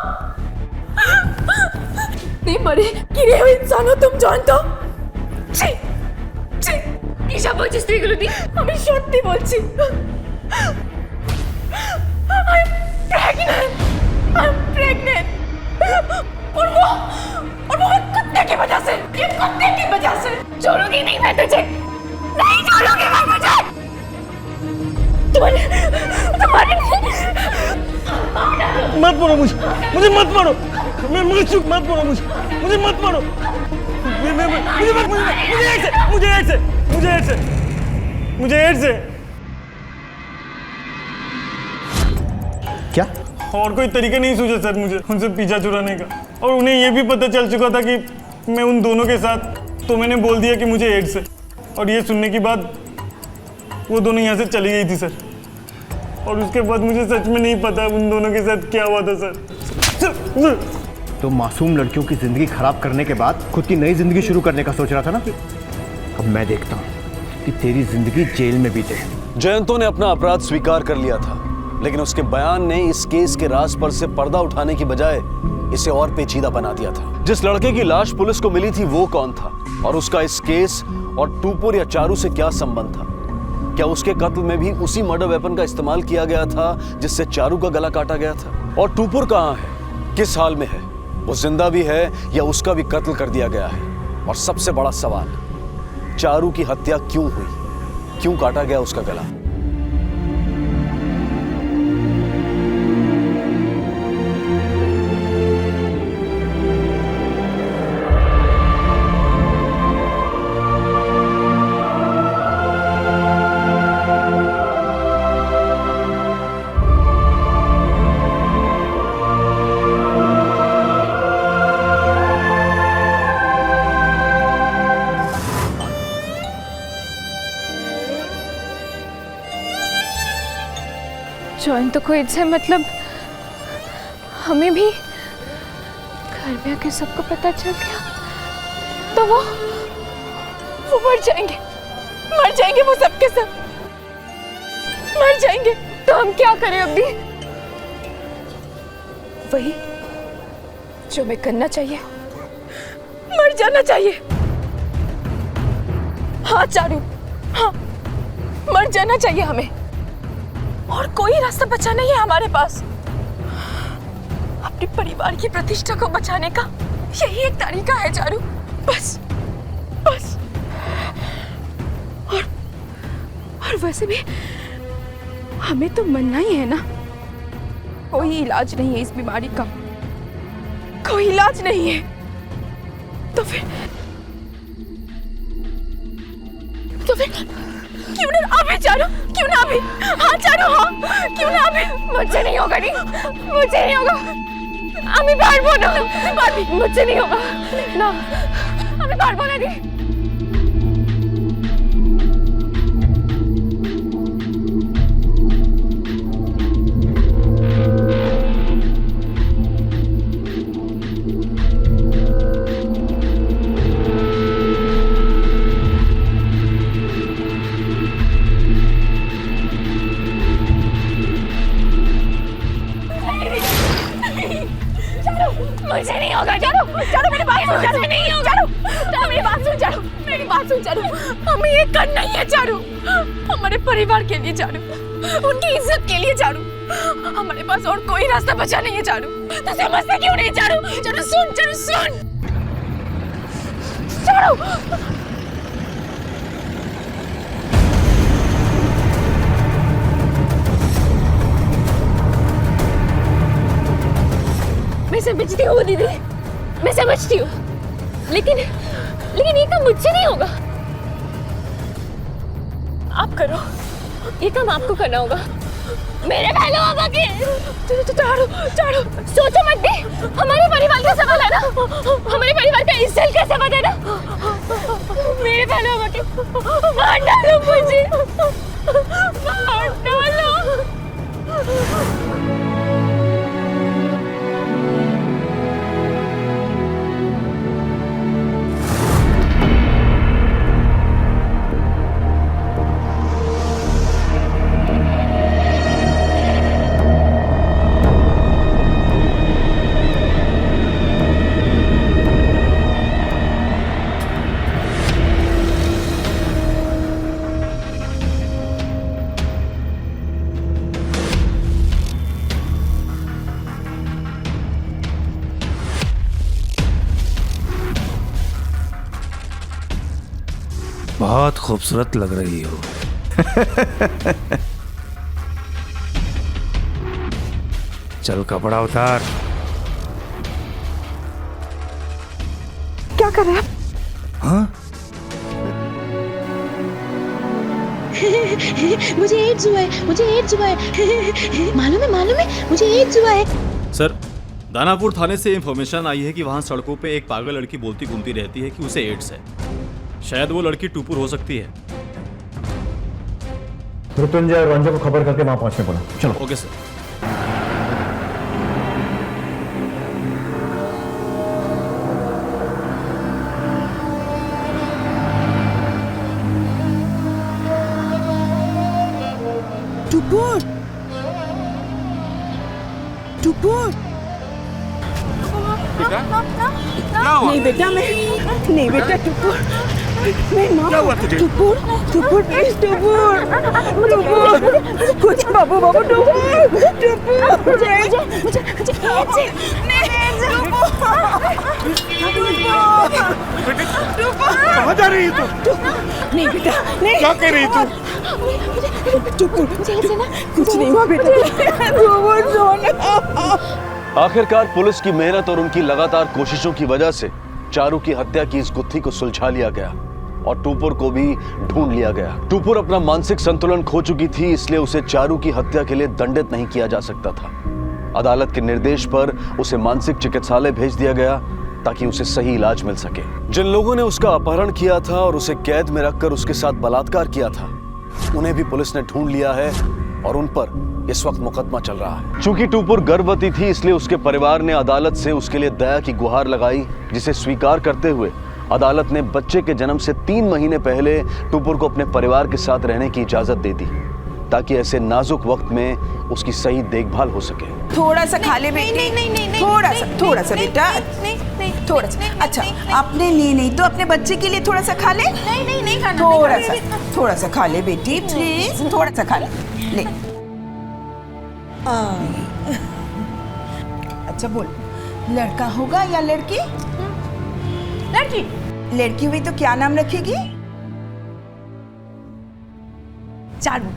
नहीं मरे गिरे हुए इंसान हो तुम, जयंतो। ছি ছি কিসব বলছিস তুই এগুলো দি? আমি সত্যি বলছি। I'm pregnant. और वो कुत्ते की वजह से, ये कुत्ते की वजह से। छोड़ूंगी नहीं मैं तुझे, नहीं छोड़ूंगी मैं तुझे। तुम्हारे मत मारो मुझे मत मारो, मैं मर चुका, मत मारो मुझे मत मारो, मुझे एड्स है। क्या? और कोई तरीका नहीं सूझा सर मुझे उनसे पीछा छुड़ाने का, और उन्हें यह भी पता चल चुका था कि मैं उन दोनों के साथ, तो मैंने बोल दिया कि मुझे एड्स है, और ये सुनने के बाद वो दोनों यहाँ से चली गई थी सर। और उसके बाद मुझे सच में नहीं पता उन दोनों के साथ क्या हुआ था सर। तो मासूम लड़कियों की जिंदगी खराब करने के बाद खुद की नई जिंदगी शुरू करने का सोच रहा था ना? अब मैं देखता हूँ कि तेरी जिंदगी जेल में बीते। जयंतो ने अपना अपराध स्वीकार कर लिया था, लेकिन उसके बयान ने इस केस के राज पर से पर्दा उठाने की बजाय इसे और पेचीदा बना दिया था। जिस लड़के की लाश पुलिस को मिली थी वो कौन था, और उसका इस केस और टूपुर या चारू से क्या संबंध था? क्या उसके कत्ल में भी उसी मर्डर वेपन का इस्तेमाल किया गया था जिससे चारू का गला काटा गया था? और टूपुर कहाँ है, किस हाल में है? वो जिंदा भी है या उसका भी कत्ल कर दिया गया है? और सबसे बड़ा सवाल, चारू की हत्या क्यों हुई, क्यों काटा गया उसका गला? जयंतो को इससे मतलब हमें भी घर में आके सबको पता चल गया तो वो मर जाएंगे वो सबके सब मर जाएंगे। तो हम क्या करें अभी? वही जो मैं करना चाहिए, मर जाना चाहिए। हाँ चारू, हाँ मर जाना चाहिए हमें, और कोई रास्ता बचा नहीं है हमारे पास। अपने परिवार की प्रतिष्ठा को बचाने का यही एक तरीका है चारू, बस। और वैसे भी हमें तो मरना ही है ना, कोई इलाज नहीं है इस बीमारी का, कोई इलाज नहीं है। तो फिर क्यों ना अभी चारू, क्यों ना अभी? हाँ चारू, हाँ क्यों ना अभी? मुझे नहीं होगा, नहीं मुझे नहीं होगा, अभी बाहर बोलो, मुझे नहीं होगा ना, अभी बाहर बोला नहीं। मुझे नहीं होगा, चारू मेरी बात सुन, चारू नहीं होगा, चारू मेरी बात सुन, चारू मेरी बात सुन, चारू हमें ये करना ही है चारू, हमारे परिवार के लिए चारू, उनकी इज्जत के लिए चारू। हमारे पास और कोई रास्ता बचा नहीं है चारू। तो समझते क्यों नहीं चारू? चारू सुन, चारू सुन, चारू। मैं समझती हूँ दीदी, मैं समझती हूँ, लेकिन ये काम मुझसे नहीं होगा। आप करो, ये काम आपको करना होगा। मेरे पहले होगा कि चारू, चारू सोचो मत दे, हमारे परिवार का सवाल है ना, हमारे परिवार का इज्जत का सवाल है ना। मेरे पहले होगा कि मार डालो मुझे, मार डालो। बहुत खूबसूरत लग रही हो। चल कपड़ा उतार। क्या कर रहे हैं? हाँ? मुझे एड्स हुआ है, मुझे एड्स हुआ है। मालूम है, मुझे एड्स हुआ है। सर, दानापुर थाने से इंफॉर्मेशन आई है कि वहाँ सड़कों पे एक पागल लड़की बोलती घूमती रहती है कि उसे एड्स है। शायद वो लड़की टुपुर हो सकती है। मृत्युंजय और रंजन को खबर करके वहां पहुंचने बोला। चलो। Okay sir. टुपुर, टुपुर। नहीं बेटा, नहीं बेटा, टुपुर, क्या हुआ तुझे? टुपुर, टुपुर प्लीज, टुपुर, टुपुर, कुछ बाबू, टुपुर, टुपुर, मुझे कहाँ जा रही है तू? नहीं बेटा, नहीं। क्या कह रही तू? टुपुर, कुछ नहीं हुआ बेटा, टुपुर सोना। आखिरकार पुलिस की मेहनत और उनकी लगातार कोशिशों की वजह से चारू की हत्या की इस गुत्थी को सुलझा लिया गया और टुपुर को भी ढूंढ लिया गया। टुपुर अपना मानसिक संतुलन खो चुकी थी, इसलिए उसे चारू की हत्या के लिए दंडित नहीं किया जा सकता था। अदालत के निर्देश पर उसे मानसिक चिकित्सालय भेज दिया गया ताकि उसे सही इलाज मिल सके। जिन लोगों ने उसका अपहरण किया था और उसे कैद में रखकर उसके साथ बलात्कार किया था, उन्हें भी पुलिस ने ढूंढ लिया है और उन पर इस वक्त मुकदमा चल रहा है। चूंकि टुपुर गर्भवती थी, इसलिए उसके परिवार ने अदालत से उसके लिए दया की गुहार लगाई, जिसे स्वीकार करते हुए अदालत ने बच्चे के जन्म से 3 महीने पहले टुपुर को अपने परिवार के साथ रहने की इजाजत दे दी ताकि ऐसे नाजुक वक्त में उसकी सही देखभाल हो सके। थोड़ा सा खा ले बेटी, थोड़ा सा बेटा, थोड़ा सा। अच्छा, अपने लिए नहीं तो अपने बच्चे के लिए थोड़ा सा खा ले। नहीं खाना, थोड़ा सा खा ले बेटी प्लीज, थोड़ा सा खा ले। अच्छा बोल, लड़का होगा या लड़की? लड़की। लड़की हुई तो क्या नाम रखेगी? चारू।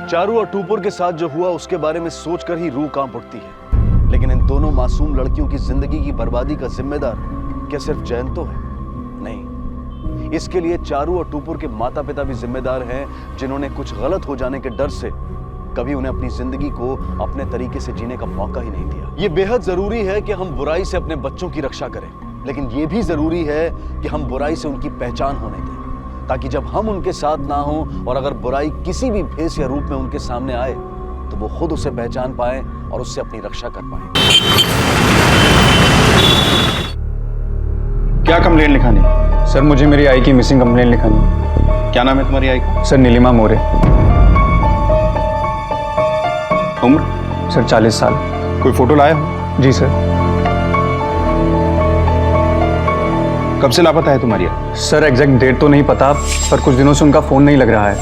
चारू और टुपुर के साथ जो हुआ उसके बारे में सोचकर ही रूह कांप उठती है, लेकिन इन दोनों मासूम लड़कियों की जिंदगी की बर्बादी का जिम्मेदार क्या सिर्फ जयंत तो है? नहीं, इसके लिए चारू और टुपुर के माता पिता भी जिम्मेदार हैं, जिन्होंने कुछ गलत हो जाने के डर से कभी उन्हें अपनी जिंदगी को अपने तरीके से जीने का मौका ही नहीं दिया। ये बेहद जरूरी है कि हम बुराई से अपने बच्चों की रक्षा करें, लेकिन ये भी जरूरी है कि हम बुराई से उनकी पहचान होने दें, ताकि जब हम उनके साथ ना हों और अगर बुराई किसी भी भेष या रूप में उनके सामने आए तो वो खुद उसे पहचान पाए और उससे अपनी रक्षा कर पाए। क्या कंप्लेंट लिखानी? सर, मुझे मेरी आई की मिसिंग कंप्लेंट लिखानी। क्या नाम है तुम्हारी आई? सर, नीलिमा मोरे। उम्र? सर, 40 साल। कोई फोटो लाया हो? जी सर। कब से लापता है तुम्हारी आई? सर एग्जैक्ट डेट तो नहीं पता, पर कुछ दिनों से उनका फ़ोन नहीं लग रहा है।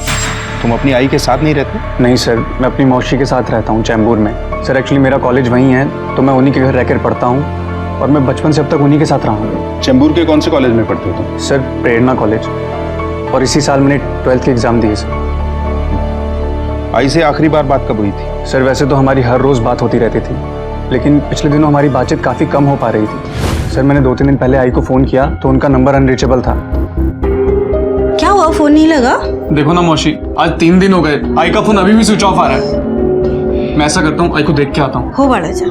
तुम अपनी आई के साथ नहीं रहते? नहीं सर, मैं अपनी मौसी के साथ रहता हूँ चैम्बूर में। सर एक्चुअली मेरा कॉलेज वहीं है, तो मैं उन्हीं के घर रहकर पढ़ता हूँ और मैं बचपन से अब तक उन्हीं के साथ रहा हूँ। चैम्बूर के कौन से कॉलेज में पढ़ते हो तुम? सर प्रेरणा कॉलेज, और इसी साल मैंने 12th के एग्ज़ाम दिए सर। आई से आखिरी बार बात कब हुई थी? सर वैसे तो हमारी हर रोज़ बात होती रहती थी, लेकिन पिछले दिनों हमारी बातचीत काफ़ी कम हो पा रही थी। सर मैंने 2-3 दिन पहले आई को फ़ोन किया तो उनका नंबर अनरीचेबल था। क्या हुआ, फोन नहीं लगा? देखो ना मौसी, आज 3 दिन हो गए, आई का फोन अभी भी स्विच ऑफ आ रहा है। मैं ऐसा करता हूँ, आई को देख के आता हूँ। हो बड़ा जा।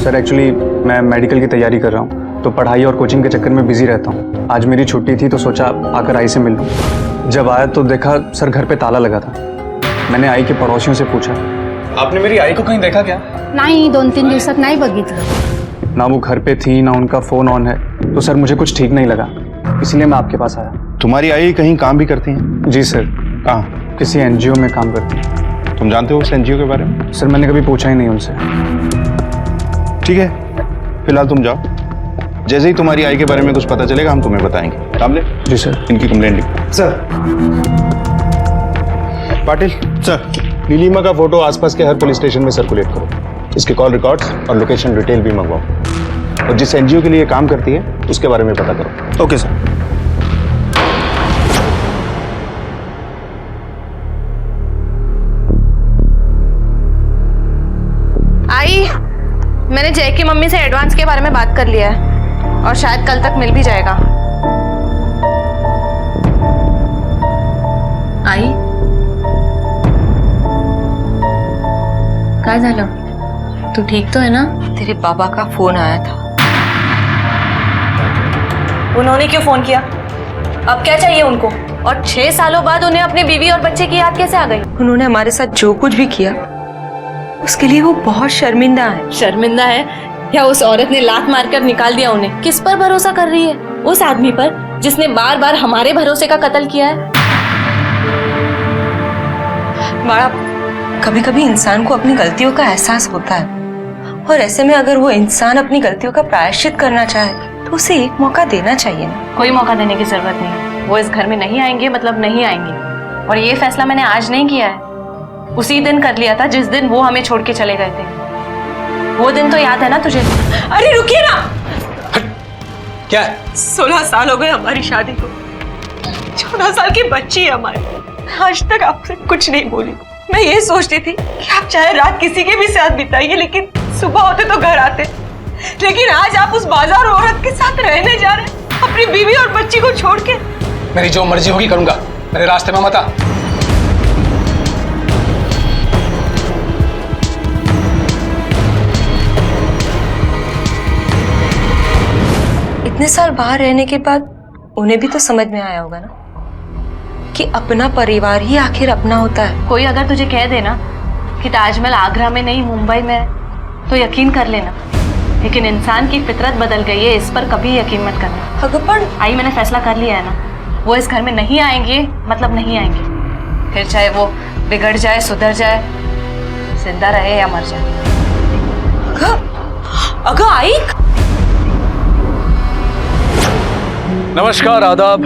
सर एक्चुअली मैं मेडिकल की तैयारी कर रहा हूँ, तो पढ़ाई और कोचिंग के चक्कर में बिजी रहता हूँ। आज मेरी छुट्टी थी तो सोचा आकर आई से मिल लूँ। जब आया तो देखा सर घर पे ताला लगा था। मैंने आई के पड़ोसियों से पूछा, आपने मेरी आई को कहीं देखा क्या? नहीं, 2-3 दिवसात नाही बघितलं। ना वो घर पे थी ना उनका फ़ोन ऑन है, तो सर मुझे कुछ ठीक नहीं लगा, इसलिए मैं आपके पास आया। तुम्हारी आई कहीं काम भी करती हैं? जी सर। कहाँ? किसी एनजीओ में काम करती हैं। तुम जानते हो उस एनजीओ के बारे में? सर मैंने कभी पूछा ही नहीं उनसे। ठीक है, फिलहाल तुम जाओ, जैसे ही तुम्हारी आई के बारे में कुछ पता चलेगा हम तुम्हें बताएंगे। कामले? जी सर। इनकी कंप्लेंट लिखो। सर। पाटिल सर, नीलिमा का फोटो आसपास के हर पुलिस स्टेशन में सर्कुलेट करो। इसके कॉल रिकॉर्ड्स और लोकेशन डिटेल भी मंगवाओ, और जिस एनजीओ के लिए काम करती है उसके बारे में पता करो। Okay sir. आई, मैंने जय की मम्मी से एडवांस के बारे में बात कर लिया है और शायद कल तक मिल भी जाएगा। आई, काय झालं? तू ठीक तो है ना? तेरे बाबा का फोन आया था। उन्होंने क्यों फोन किया? अब क्या चाहिए उनको? और 6 सालों बाद उन्हें अपनी बीवी और बच्चे की याद कैसे आ गई? उन्होंने हमारे साथ जो कुछ भी किया उसके लिए वो बहुत शर्मिंदा है। शर्मिंदा है या उस औरत ने लात मारकर निकाल दिया उन्हें? किस पर भरोसा कर रही है? उस आदमी पर जिसने बार बार हमारे भरोसे का कत्ल किया है। बाळा, कभी कभी इंसान को अपनी गलतियों का एहसास होता है, और ऐसे में अगर वो इंसान अपनी गलतियों का प्रायश्चित करना चाहे तो उसे एक मौका देना चाहिए ना। कोई मौका देने की जरूरत नहीं है। वो इस घर में नहीं आएंगे मतलब नहीं आएंगे, और ये फैसला मैंने आज नहीं किया है, उसी दिन कर लिया था जिस दिन वो हमें छोड़ के चले गए थे। वो दिन तो याद है ना तुझे? अरे रुकिए ना। क्या? 16 साल हो गए हमारी शादी को, 14 साल की बच्ची है हमारी। आज तक आपसे कुछ नहीं बोली। मैं ये सोचती थी कि आप चाहे रात किसी के भी साथ बिताइए, लेकिन सुबह होते तो घर आते। लेकिन आज आप उस बाजार औरत के साथ रहने जा रहे हैं, अपनी बीवी और बच्ची को छोड़ के। मेरी जो मर्जी होगी करूंगा, मेरे रास्ते में मत आ। इतने साल बाहर रहने के बाद उन्हें भी तो समझ में आया होगा ना कि अपना परिवार ही आखिर अपना होता है। कोई अगर तुझे कह देना कि ताजमहल आगरा में नहीं मुंबई में है तो यकीन कर लेना, लेकिन इंसान की फितरत बदल गई है, इस पर कभी यकीन मत करना। अगपन आई, मैंने फैसला कर लिया है ना, वो इस घर में नहीं आएंगे मतलब नहीं आएंगे। फिर चाहे वो बिगड़ जाए, सुधर जाए, जिंदा रहे या मर जाए। अगर आई। नमस्कार, आदाब।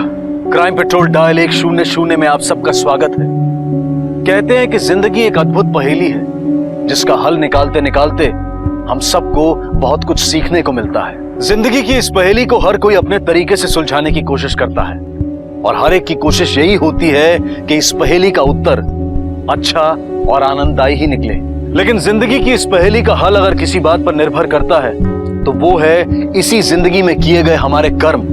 क्राइम पेट्रोल डायल 100 में आप सबका स्वागत है। कहते हैं कि जिंदगी एक अद्भुत पहेली है जिसका हल निकालते निकालते हम सबको बहुत कुछ सीखने को मिलता है। जिंदगी की इस पहेली को हर कोई अपने तरीके से सुलझाने की कोशिश करता है, और हर एक की कोशिश यही होती है कि इस पहेली का उत्तर अच्छा और आनंददायी ही निकले। लेकिन जिंदगी की इस पहेली का हल अगर किसी बात पर निर्भर करता है तो वो है इसी जिंदगी में किए गए हमारे कर्म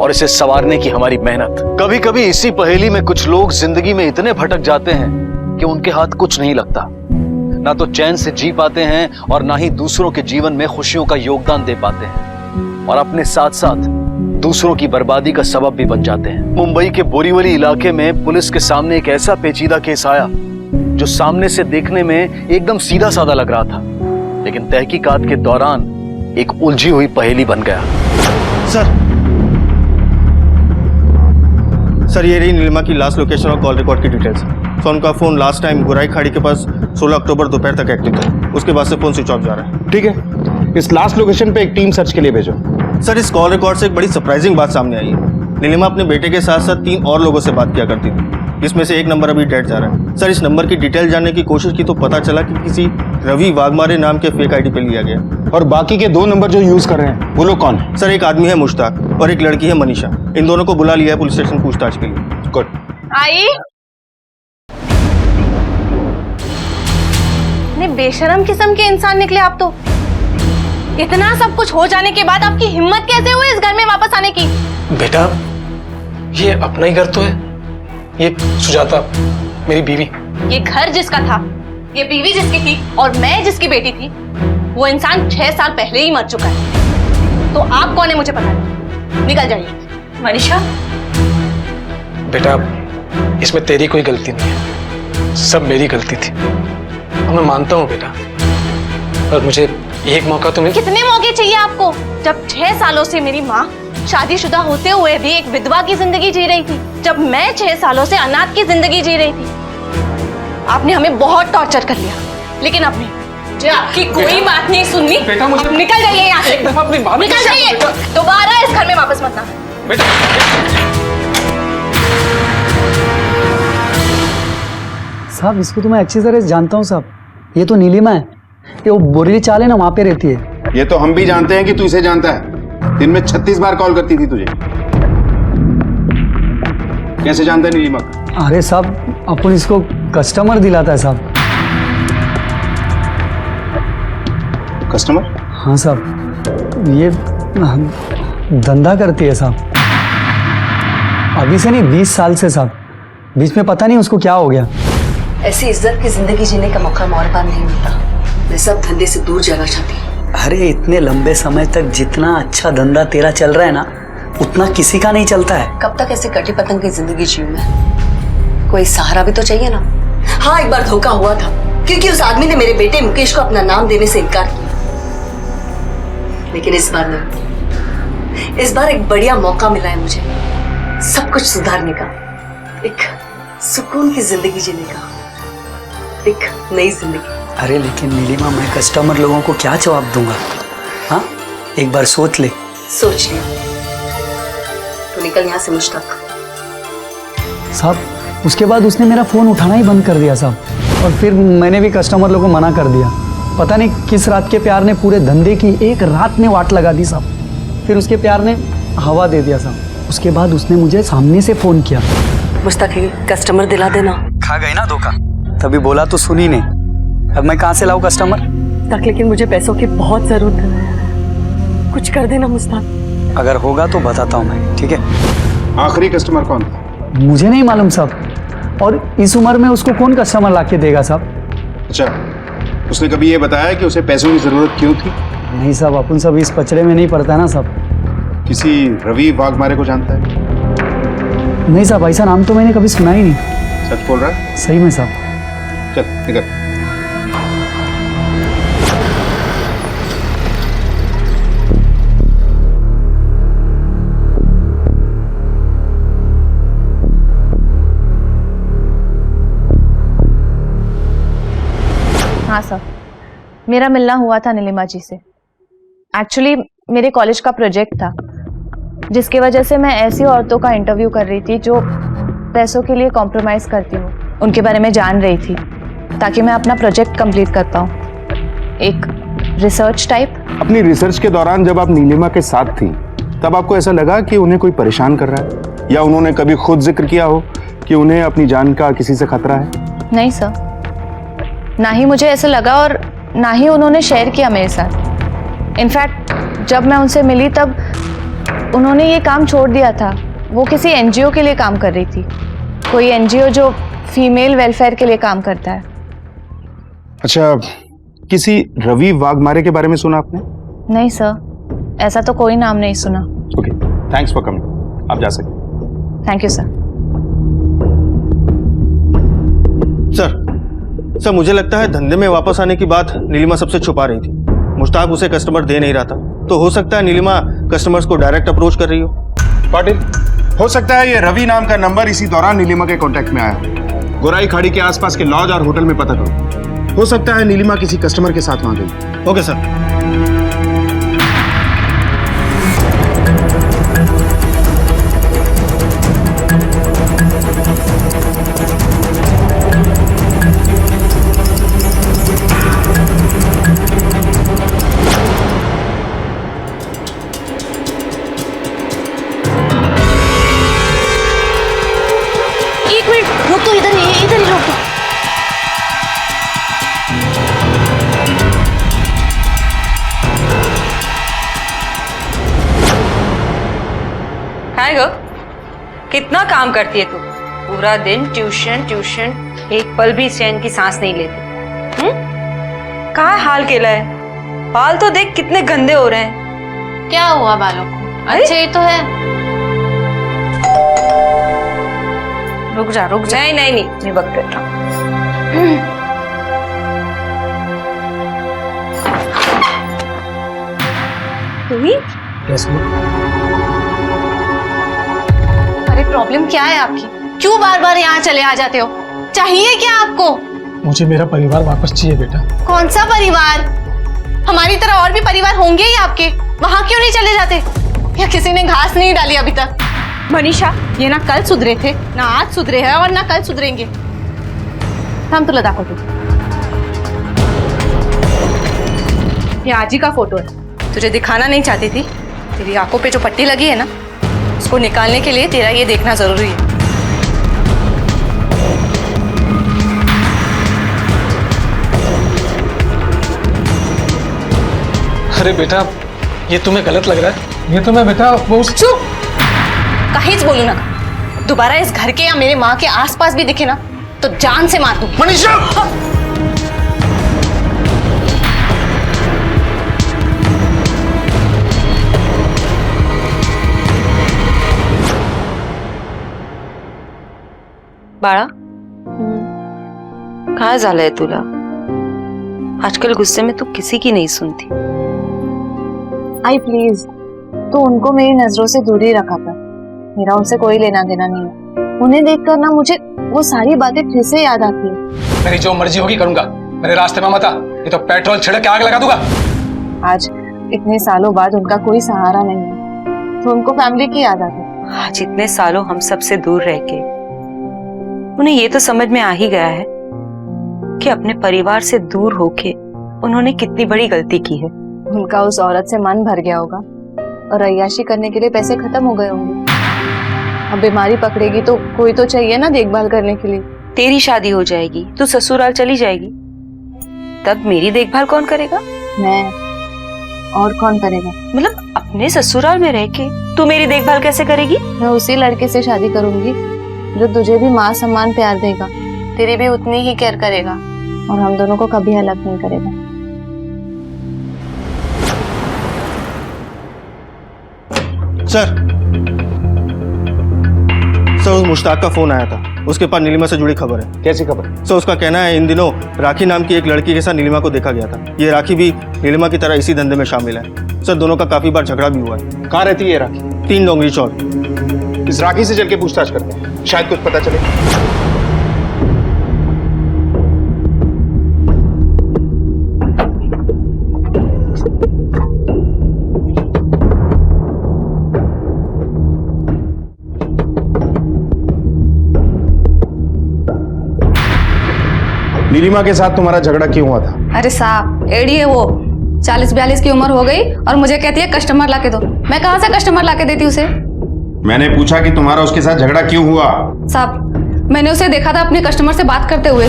और इसे संवारने की हमारी मेहनत। कभी कभी इसी पहेली में कुछ लोग जिंदगी में इतने भटक जाते हैं कि उनके हाथ कुछ नहीं लगता, ना तो चैन से जी पाते हैं और ना ही दूसरों के जीवन में खुशियों का योगदान दे पाते हैं, और अपने साथ साथ दूसरों की बर्बादी का सबब भी बन जाते हैं। मुंबई के बोरीवली इलाके में पुलिस के सामने एक ऐसा पेचीदा केस आया जो सामने से देखने में एकदम सीधा साधा लग रहा था, लेकिन तहकीकात के दौरान एक उलझी हुई पहेली बन गया। सर ये रही नीलिमा की लास्ट लोकेशन और कॉल रिकॉर्ड की डिटेल्स। तो उनका फ़ोन लास्ट टाइम गुराई खाड़ी के पास 16 अक्टूबर दोपहर तक एक्टिव था, उसके बाद से फ़ोन स्विच ऑफ जा रहा है। ठीक है, इस लास्ट लोकेशन पे एक टीम सर्च के लिए भेजो। सर, इस कॉल रिकॉर्ड से एक बड़ी सरप्राइजिंग बात सामने आई है। नीलिमा अपने बेटे के साथ साथ 3 और लोगों से बात किया करती थी, जिसमें से एक नंबर अभी डेड जा रहा है। सर, इस नंबर की डिटेल जानने की कोशिश की तो पता चला कि किसी रवि वाघमारे नाम के फेक आईडी पे लिया गया। और बाकी के 2 नंबर जो यूज कर रहे हैं वो लोग कौन है? सर, एक आदमी है मुश्ताक और एक लड़की है मनीषा। इन दोनों को बुला लिया है पुलिस स्टेशन पूछताछ के लिए। गुड। आई ने बेशरम किस्म के इंसान निकले आप तो। इतना सब कुछ हो जाने के बाद आपकी हिम्मत कैसे हुई इस घर में वापस आने की? बेटा, ये अपना ही घर तो है। ये सुजाता मेरी बीवी। ये घर जिसका था, ये बीवी जिसकी थी और मैं जिसकी बेटी थी, वो इंसान 6 साल पहले ही मर चुका है। तो आप कौन है मुझे पता नहीं। निकल जाइए। मनीषा, बेटा, इसमें तेरी कोई गलती नहीं है, सब मेरी गलती थी। और मैं मानता हूँ बेटा, और मुझे एक मौका तो मिल। कितने मौके चाहिए आपको? जब 6 सालों से मेरी माँ शादीशुदा होते हुए भी एक विधवा की जिंदगी जी रही थी, जब मैं 6 सालों से अनाथ की जिंदगी जी रही थी, आपने हमें बहुत टॉर्चर कर लिया। लेकिन आपने मुझे आपकी कोई बात नहीं सुननी। बेटा, मुझे अब निकल जाइए यहाँ से। एक दफा अपनी बात निकल जाइए, दोबारा इस घर में वापस मत आना। बेटा, साहब, इसको तो मैं अच्छी तरह से जानता हूँ साहब। ये तो नीलिमा है, ये वो बोरीली चाल है ना, वहाँ पे रहती है। ये तो हम भी जानते हैं कि तू इसे जानता है। दिन में 36 बार कॉल करती थी तुझे। कैसे जानता है नीलिमा? अरे साहब, अपन इसको कस्टमर दिलाता है साहब। कस्टमर? हाँ साहब, ये धंधा करती है साहब। अभी से नहीं, 20 साल से साहब। बीच में पता नहीं उसको क्या हो गया। ऐसी इज्जत की जिंदगी जीने का मौका हमारे पास नहीं मिलता। मैं सब धंधे से दूर जाना चाहती हूँ। अरे इतने लंबे समय तक जितना अच्छा धंधा तेरा चल रहा है ना, उतना किसी का नहीं चलता है। कब तक ऐसे कटी पतंग की जिंदगी जीऊं मैं? कोई सहारा भी तो चाहिए ना। हाँ, एक बार धोखा हुआ था, क्योंकि उस आदमी ने मेरे बेटे मुकेश को अपना नाम देने से इनकार किया। लेकिन इस बार नहीं, इस बार एक बढ़िया मौका मिला है मुझे सब कुछ सुधारने का, एक सुकून की जिंदगी जीने का, एक नई जिंदगी। अरे लेकिन नीलिमा, मैं कस्टमर लोगों को क्या जवाब दूंगा? हाँ, एक बार सोच ले। सोच लिया तो निकल यहाँ से मुश्ताक। साहब, उसके बाद उसने मेरा फ़ोन उठाना ही बंद कर दिया साहब। और फिर मैंने भी कस्टमर लोगों को मना कर दिया। पता नहीं किस रात के प्यार ने पूरे धंधे की एक रात में वाट लगा दी साहब। फिर उसके प्यार ने हवा दे दिया साहब। उसके बाद उसने मुझे सामने से फ़ोन किया। मुश्ताक, कस्टमर दिला देना। खा गई ना धोखा, तभी बोला तो सुनी नहीं। अब मैं कहाँ से लाऊं कस्टमर? तक, लेकिन मुझे पैसों की बहुत जरूरत है। कुछ कर देना मुश्ताक। अगर होगा तो बताता हूँ मैं, ठीक है? आखिरी कस्टमर कौन? मुझे नहीं मालूम साहब। और इस उम्र में उसको कौन कस्टमर लाके देगा साहब? अच्छा, उसने कभी ये बताया कि उसे पैसों की जरूरत क्यों थी? नहीं साहब, अपन सब इस पचड़े में नहीं पड़ता ना साहब। किसी रवि वाघमारे को जानता है? नहीं साहब, ऐसा नाम तो मैंने कभी सुना ही नहीं। सच बोल रहा है? सही में साहब। चल निकल। हाँ सर, मेरा मिलना हुआ था नीलिमा जी से। एक्चुअली मेरे कॉलेज का प्रोजेक्ट था, जिसकी वजह से मैं ऐसी औरतों का इंटरव्यू कर रही थी जो पैसों के लिए कॉम्प्रोमाइज़ करती हूँ। उनके बारे में जान रही थी ताकि मैं अपना प्रोजेक्ट कंप्लीट कर पाऊँ, एक रिसर्च टाइप। अपनी रिसर्च के दौरान जब आप नीलिमा के साथ थी, तब आपको ऐसा लगा कि उन्हें कोई परेशान कर रहा है, या उन्होंने कभी खुद जिक्र किया हो कि उन्हें अपनी जान का किसी से खतरा है? नहीं सर, ना ही मुझे ऐसा लगा और ना ही उन्होंने शेयर किया मेरे साथ। इनफैक्ट जब मैं उनसे मिली तब उन्होंने ये काम छोड़ दिया था। वो किसी एनजीओ के लिए काम कर रही थी, कोई एनजीओ जो फीमेल वेलफेयर के लिए काम करता है। अच्छा, किसी रवि वाघमारे के बारे में सुना आपने? नहीं सर, ऐसा तो कोई नाम नहीं सुना। Okay, thanks for coming. आप जा सकते। Thank you sir. सर, मुझे लगता है धंधे में वापस आने की बात नीलिमा सबसे छुपा रही थी। मुश्ताक उसे कस्टमर दे नहीं रहा था, तो हो सकता है नीलिमा कस्टमर्स को डायरेक्ट अप्रोच कर रही हो। पाटिल, हो सकता है ये रवि नाम का नंबर इसी दौरान नीलिमा के कांटेक्ट में आया। गोराई खाड़ी के आसपास के लॉज और होटल में पता करो। हो सकता है नीलिमा किसी कस्टमर के साथ वहां गई। Okay sir. कितना काम करती है तू? पूरा दिन ट्यूशन ट्यूशन, एक पल भी चैन की सांस नहीं लेती। कहाँ हाल केला है? बाल तो देख कितने गंदे हो रहे हैं। क्या हुआ बालों को? अच्छे ही तो है। रुक जा रुक जा। नहीं नहीं नहीं, मैं वक्त देता हूँ। अरे प्रॉब्लम क्या है आपकी? क्यों बार बार यहाँ चले आ जाते हो? चाहिए क्या आपको? मुझे मेरा परिवार वापस चाहिए बेटा। कौन सा परिवार? हमारी तरह और भी परिवार होंगे ही आपके, वहाँ क्यों नहीं चले जाते? या किसी ने घास नहीं डाली अभी तक? मनीषा, ये ना कल सुधरे थे, ना आज सुधरे हैं और ना कल सुधरेंगे। हम तुला दाखवतो। ये आजी का फोटो है। तुझे दिखाना नहीं चाहती थी? तेरी आंखों पे जो पट्टी लगी है ना, उसको निकालने के लिए तेरा ये देखना जरूरी है। अरे बेटा, ये तुम्हें गलत लग रहा है? ये तो मैं बेटा वो चुप! कहीं बोलू ना, दोबारा इस घर के या मेरे माँ के आसपास भी दिखे ना तो जान से मार दूं। मनीषा! बाळा, काय झालंय तुला? आजकल गुस्से में तू किसी की नहीं सुनती। आई प्लीज, तो उनको मेरी नजरों से दूर ही रखा था। मेरा उनसे कोई लेना देना नहीं है। उन्हें देखकर ना मुझे वो सारी बातें फिर से याद आती है। मेरी जो मर्जी होगी करूंगा, मेरे रास्ते में मत आ, ये तो पेट्रोल छिड़क के आग लगा दूंगा। आज इतने सालों बाद उनका कोई सहारा नहीं है तो उनको फैमिली की याद आती है। आज इतने सालों हम सबसे दूर रह के उन्हें ये तो समझ में आ ही गया है कि अपने परिवार से दूर होके उन्होंने कितनी बड़ी गलती की है। उनका उस औरत से मन भर गया होगा और अय्याशी करने के लिए पैसे खत्म हो गए होंगे। अब बीमारी पकड़ेगी तो कोई तो चाहिए ना देखभाल करने के लिए। तेरी शादी हो जाएगी, तू ससुराल चली जाएगी, तब मेरी देखभाल कौन करेगा? मैं। और कौन करेगा? मतलब अपने ससुराल में रह के तू मेरी देखभाल कैसे करेगी? मैं उसी लड़के से शादी करूंगी जो तुझे भी माँ सम्मान प्यार देगा, तेरी भी उतनी ही केयर करेगा और हम दोनों को कभी अलग नहीं करेगा। सर उस मुश्ताक का फोन आया था, उसके पास नीलिमा से जुड़ी खबर है। कैसी खबर? सर उसका कहना है इन दिनों राखी नाम की एक लड़की के साथ नीलिमा को देखा गया था। ये राखी भी नीलिमा की तरह इसी धंधे में शामिल है। सर दोनों का काफी बार झगड़ा भी हुआ है। कहाँ रहती है ये राखी? 3 डोंगरी चौक। इस राखी से चल के पूछताछ करते हैं, शायद कुछ पता चले। नीलिमा के साथ तुम्हारा झगड़ा क्यों हुआ था? अरे साहब, एडी है वो। 40-42 की उम्र हो गई और मुझे कहती है कस्टमर लाके दो। मैं कहाँ से कस्टमर लाके देती उसे? मैंने पूछा कि तुम्हारा उसके साथ झगड़ा क्यों हुआ? साहब, मैंने उसे देखा था अपने कस्टमर से बात करते हुए।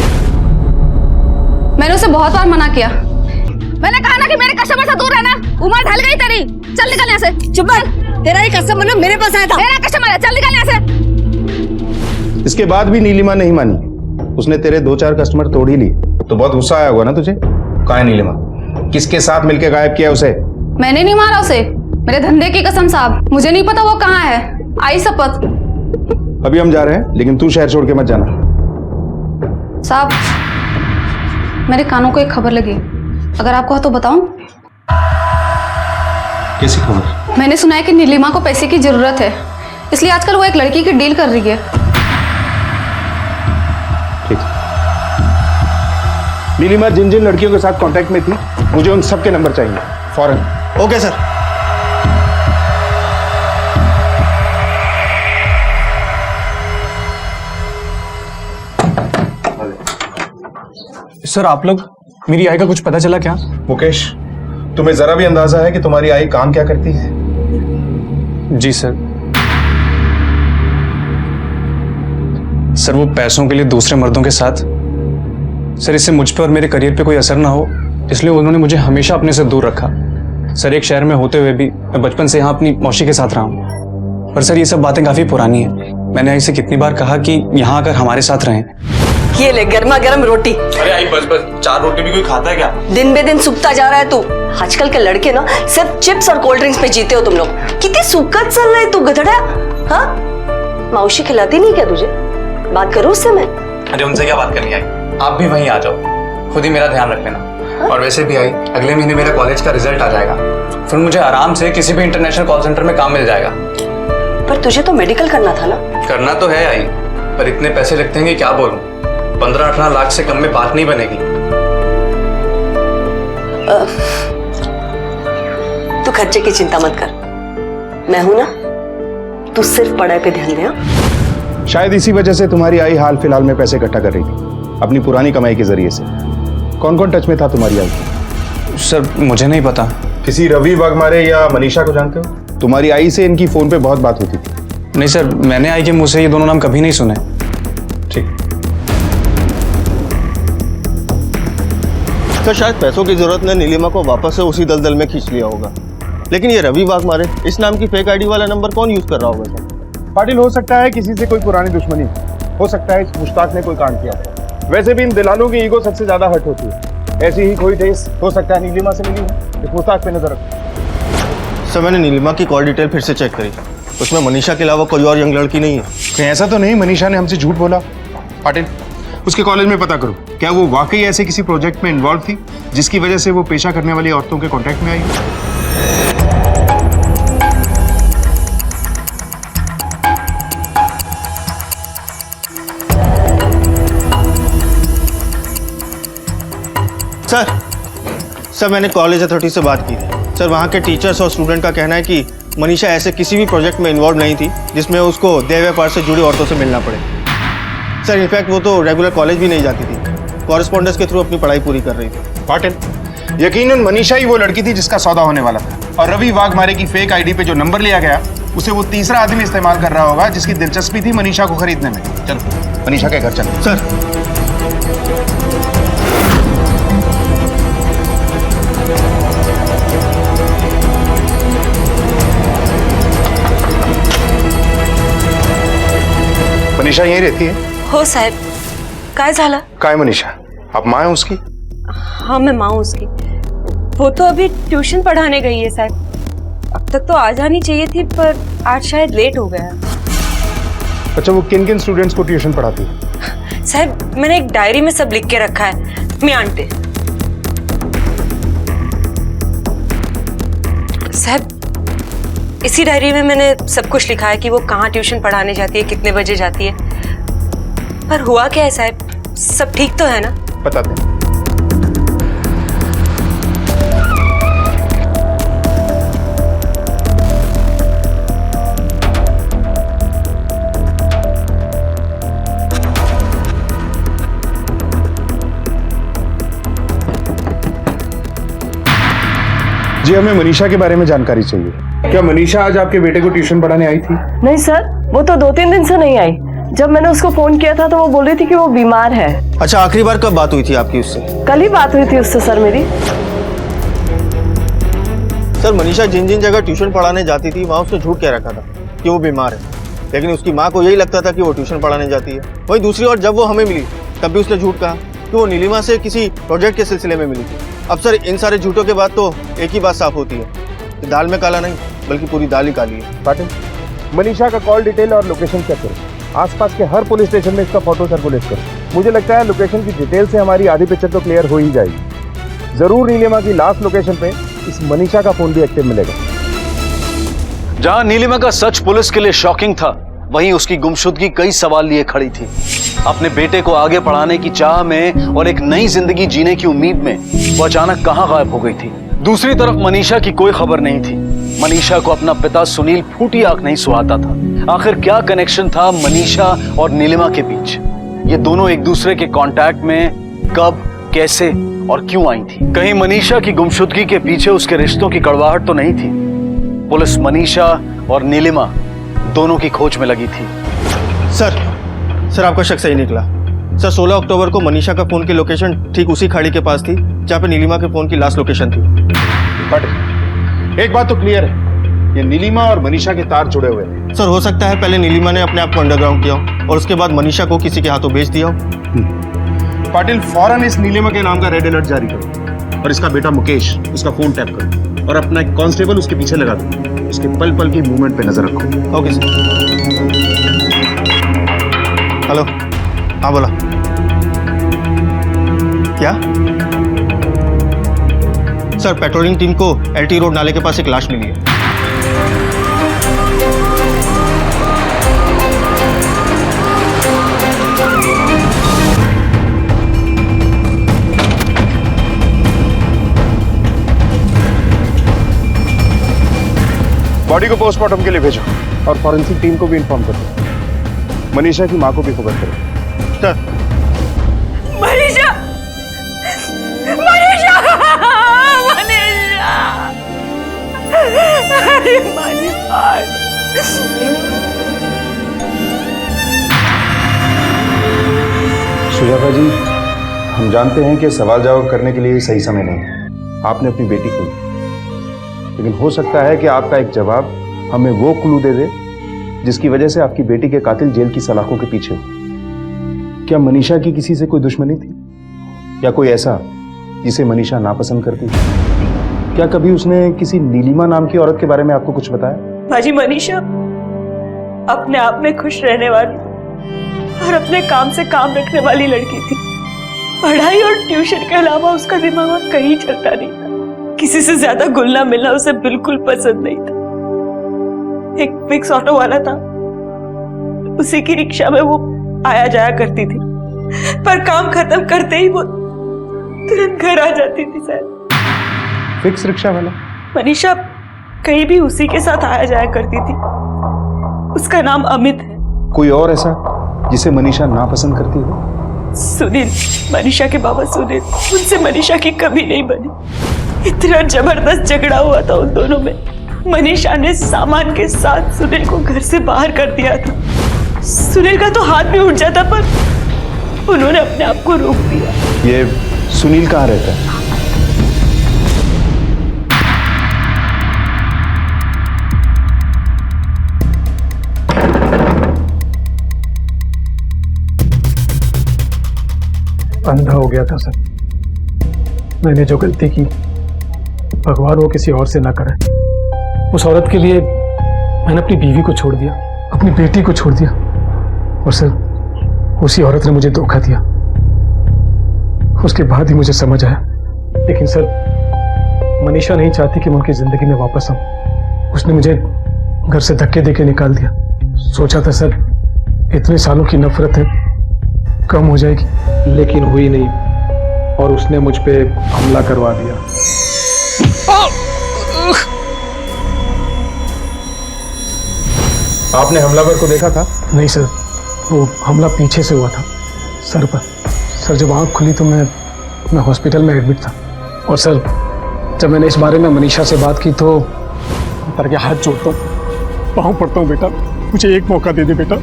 मैंने उसे बहुत बार मना किया। मैंने कहा ना कि मेरे कस्टमर से दूर रहना। उम्र ढल गई तेरी, चल निकल यहाँ से। चुप कर, तेरा ही कस्टमर ना मेरे पास आया था। मेरा कस्टमर है, चल निकल यहाँ से। इसके बाद भी नीलिमा नहीं मानी, उसने तेरे 2-4 कस्टमर तोड़ ही लिए, तो बहुत गुस्सा आया होगा ना तुझे? कहाँ है नीलिमा? किसके साथ मिलके गायब किया उसे? मैंने नहीं मारा उसे, मेरे धंधे की कसम साहब। मुझे नहीं पता वो कहाँ है, आई शपथ। अभी हम जा रहे हैं, लेकिन तू शहर छोड़ के मत जाना। साहब, मेरे कानों को एक खबर लगी, अगर आपको तो बताऊं। कैसी खबर? मैंने सुना है कि नीलिमा को पैसे की जरूरत है, इसलिए आजकल वो एक लड़की की डील कर रही है। ठीक। नीलिमा जिन जिन लड़कियों के साथ कांटेक्ट में थी, मुझे उन सब के नंबर चाहिए फौरन। Okay sir. सर आप लोग, मेरी आई का कुछ पता चला क्या? मुकेश, तुम्हें जरा भी अंदाजा है कि तुम्हारी आई काम क्या करती है? जी सर। सर वो पैसों के लिए दूसरे मर्दों के साथ। सर इससे मुझ पे और मेरे करियर पे कोई असर ना हो, इसलिए उन्होंने मुझे हमेशा अपने से दूर रखा। सर एक शहर में होते हुए भी मैं बचपन से यहाँ अपनी मौसी के साथ रहा हूँ, पर सर ये सब बातें काफी पुरानी हैं। मैंने आई से कितनी बार कहा कि यहाँ आकर हमारे साथ रहें। ये ले गर्मा गर्म रोटी। अरे आई बस बस, 4 रोटी भी कोई खाता है क्या? दिन बे दिन सूखता जा रहा है तू। आजकल के लड़के ना सिर्फ चिप्स और कोल्ड ड्रिंक्स पे जीते हो तुम लोग। कितनी सूखत चल रहा है तू गधड़ा। हाँ, माउशी खिलाती नहीं क्या तुझे? बात करूँ उससे मैं? अरे उनसे क्या बात करनी आई, आप भी वहीं आ जाओ, खुद ही मेरा ध्यान रख लेना। और वैसे भी आई, अगले महीने मेरा कॉलेज का रिजल्ट आ जाएगा, फिर मुझे आराम से किसी भी इंटरनेशनल कॉल सेंटर में काम मिल जाएगा। पर तुझे तो मेडिकल करना था ना? करना तो है आई, पर इतने पैसे लगते हैं कि क्या बोलूं, 15-18 लाख से कम में बात नहीं बनेगी। तू खर्चे की चिंता मत कर, मैं हूं ना। तू सिर्फ पढ़ाई पे ध्यान दे। हाँ? शायद इसी वजह से तुम्हारी आई हाल फिलहाल में पैसे इकट्ठा कर रही थी अपनी पुरानी कमाई के जरिए से। कौन कौन टच में था तुम्हारी आई? सर मुझे नहीं पता। किसी रवि वाघमारे या मनीषा को जानते हो? तुम्हारी आई से इनकी फोन पे बहुत बात होती थी। नहीं सर, मैंने आई के मुंह से ये दोनों नाम कभी नहीं सुने। ठीक। सर शायद पैसों की जरूरत ने नीलिमा को वापस से उसी दलदल में खींच लिया होगा, लेकिन ये रवि वाघमारे इस नाम की फेक आईडी वाला नंबर कौन यूज कर रहा होगा? सर पाटिल, हो सकता है किसी से कोई पुरानी दुश्मनी हो सकता है इस मुश्ताक ने कोई कांड किया। वैसे भी इन दिलालों की ईगो सबसे ज्यादा हर्ट होती है। ऐसी ही कोई ठेस हो सकता है नीलिमा से मिली है। इस मुश्ताक पे नजर रखो। सर मैंने नीलिमा की कॉल डिटेल फिर से चेक करी, उसमें मनीषा के अलावा कोई और यंग लड़की नहीं है। कहीं ऐसा तो नहीं मनीषा ने हमसे झूठ बोला? पाटिल, उसके कॉलेज में पता करो, क्या वो वाकई ऐसे किसी प्रोजेक्ट में इन्वॉल्व थी जिसकी वजह से वो पेशा करने वाली औरतों के कांटेक्ट में आई? सर मैंने कॉलेज अथॉरिटी से बात की थी। सर वहाँ के टीचर्स और स्टूडेंट का कहना है कि मनीषा ऐसे किसी भी प्रोजेक्ट में इन्वॉल्व नहीं थी जिसमें उसको देह व्यापार से जुड़ी औरतों से मिलना पड़े। सर इनफैक्ट वो तो रेगुलर कॉलेज भी नहीं जाती थी, कॉरेस्पॉन्डेंस के थ्रू अपनी पढ़ाई पूरी कर रही थी। पाटिल, यकीनन मनीषा ही वो लड़की थी जिसका सौदा होने वाला था, और रवि वाघमारे की फेक आईडी पे जो नंबर लिया गया उसे वो तीसरा आदमी इस्तेमाल कर रहा होगा जिसकी दिलचस्पी थी मनीषा को खरीदने में। चलो मनीषा के घर चलो। सर मनीषा यहीं रहती है? हो साहेब, काय झालं? काय मनीषा, आप माँ है उसकी? हाँ मैं माँ हूँ उसकी। वो तो अभी ट्यूशन पढ़ाने गई है साहब। अब तक तो आ जानी चाहिए थी, पर आज शायद लेट हो गया। अच्छा, वो किन किन स्टूडेंट्स को ट्यूशन पढ़ाती है? साहब मैंने एक डायरी में सब लिख के रखा है, मैं आंटे। साहब इसी डायरी में मैंने सब कुछ लिखा है कि वो कहाँ ट्यूशन पढ़ाने जाती है, कितने बजे जाती है। पर हुआ क्या है साहब, सब ठीक तो है ना? बता दें। जी हमें मनीषा के बारे में जानकारी चाहिए। क्या मनीषा आज आपके बेटे को ट्यूशन पढ़ाने आई थी? नहीं सर, वो तो 2-3 दिन से नहीं आई। जब मैंने उसको फोन किया था तो वो बोल रही थी कि वो बीमार है। अच्छा, आखिरी बार कब बात हुई थी आपकी उससे? कल ही बात हुई थी उससे सर मेरी। सर मनीषा जिन जिन जगह ट्यूशन पढ़ाने जाती थी वहाँ उसने झूठ कह रखा था कि वो बीमार है, लेकिन उसकी माँ को यही लगता था कि वो ट्यूशन पढ़ाने जाती है। वहीं दूसरी ओर जब वो हमें मिली तब भी उसने झूठ कहा कि वो नीलिमा से किसी प्रोजेक्ट के सिलसिले में मिली थी। अब सर इन सारे झूठों के बाद तो एक ही बात साफ होती है कि दाल में काला नहीं बल्कि पूरी दाल ही काली है। पाटिल, मनीषा का कॉल डिटेल और लोकेशन चेक करो। आसपास के हर पुलिस स्टेशन में इसका फोटो सर्कुलेट करो। मुझे लगता है लोकेशन की डिटेल से हमारी आधी पिक्चर तो क्लियर हो ही जाएगी। जरूर नीलिमा की लास्ट लोकेशन पे इस मनीषा का फोन भी एक्टिव मिलेगा। जहां नीलिमा का सच पुलिस के लिए शॉकिंग था, वहीं उसकी गुमशुदगी कई सवाल लिए खड़ी थी। अपने बेटे को आगे पढ़ाने की चाह में और एक नई जिंदगी जीने की उम्मीद में वो अचानक कहां गायब हो गई थी। दूसरी तरफ मनीषा की कोई खबर नहीं थी। मनीषा को अपना पिता सुनील फूटी आंख नहीं सुहाता था। आखिर क्या कनेक्शन था मनीषा और नीलिमा के बीच? ये दोनों एक दूसरे के कांटेक्ट में कब, कैसे और क्यों आई थी? कहीं मनीषा की गुमशुदगी के पीछे उसके रिश्तों की कड़वाहट तो नहीं थी? पुलिस मनीषा और नीलिमा दोनों की खोज में लगी थी। सर आपका शक सही निकला। सर 16 अक्टूबर को मनीषा का फोन की लोकेशन ठीक उसी खाड़ी के पास थी जहाँ पे नीलिमा के फोन की लास्ट लोकेशन थी। बट एक बात तो क्लियर है, ये नीलिमा और मनीषा के तार जुड़े हुए हैं। सर हो सकता है पहले नीलिमा ने अपने आप को अंडरग्राउंड किया हो और उसके बाद मनीषा को किसी के हाथों बेच दिया हो। पाटिल फौरन इस नीलिमा के नाम का रेड अलर्ट जारी करो और इसका बेटा मुकेश उसका फोन टैप करो और अपना एक कांस्टेबल उसके पीछे लगा दो। उसके पल पल की मूवमेंट पे नजर रखो। Okay sir. हेलो, हाँ बोला। क्या सर? पेट्रोलिंग टीम को एलटी रोड नाले के पास एक लाश मिली है। बॉडी को पोस्टमार्टम के लिए भेजो और फॉरेंसिक टीम को भी इन्फॉर्म कर दो। मनीषा की मां को भी खबर करो। सर। मनीषा, मनीषा, मनीषा, अरे मनीषा। सुजाता जी, हम जानते हैं कि सवाल जवाब करने के लिए सही समय नहीं है। आपने अपनी बेटी को, लेकिन हो सकता है कि आपका एक जवाब हमें वो क्लू दे दे जिसकी वजह से आपकी बेटी के कातिल जेल की सलाखों के पीछे हो। क्या मनीषा की किसी से कोई दुश्मनी थी या कोई ऐसा जिसे मनीषा नापसंद करती थी? क्या कभी उसने किसी नीलिमा नाम की औरत के बारे में आपको कुछ बताया? बाजी, मनीषा अपने आप में खुश रहने वाली और अपने काम से काम रखने वाली लड़की थी। पढ़ाई और ट्यूशन के अलावा उसका दिमाग कहीं चलता नहीं था। किसी से ज्यादा घुलना मिलना उसे बिल्कुल पसंद नहीं था। एक फिक्स ऑटो वाला था, उसी की रिक्शा में वो आया जाया करती थी, पर काम खत्म करते ही वो तुरंत घर आ जाती थी। शायद फिक्स रिक्शा वाला? मनीषा कहीं भी उसी के साथ आया जाया करती थी। उसका नाम अमित है। कोई और ऐसा जिसे मनीषा नापसंद करती हो? सुनील, मनीषा के बाबा सुनील, उनसे मनीषा की कभी नहीं बनी। इतना जबरदस्त झगड़ा हुआ था उन दोनों में। मनीषा ने सामान के साथ सुनील को घर से बाहर कर दिया था। सुनील का तो हाथ भी उठ जाता, पर उन्होंने अपने आप को रोक दिया। ये सुनील कहाँ रहता है? अंधा हो गया था सर। मैंने जो गलती की, भगवान वो किसी और से ना करे। उस औरत के लिए मैंने अपनी बीवी को छोड़ दिया, अपनी बेटी को छोड़ दिया, और सर उसी औरत ने मुझे धोखा दिया। उसके बाद ही मुझे समझ आया। लेकिन सर मनीषा नहीं चाहती कि मैं उनकी जिंदगी में वापस आऊं। उसने मुझे घर से धक्के देके निकाल दिया। सोचा था सर इतने सालों की नफरत है कम हो जाएगी, लेकिन हुई नहीं और उसने मुझ पे हमला करवा दिया। आपने हमलावर को देखा था? नहीं सर, वो हमला पीछे से हुआ था, सर पर। सर जब आँख खुली तो मैं हॉस्पिटल में एडमिट था। और सर जब मैंने इस बारे में मनीषा से बात की तो उतर के हाथ जोड़ता हूँ, पाँव पड़ता हूँ, बेटा मुझे एक मौका दे दे बेटा,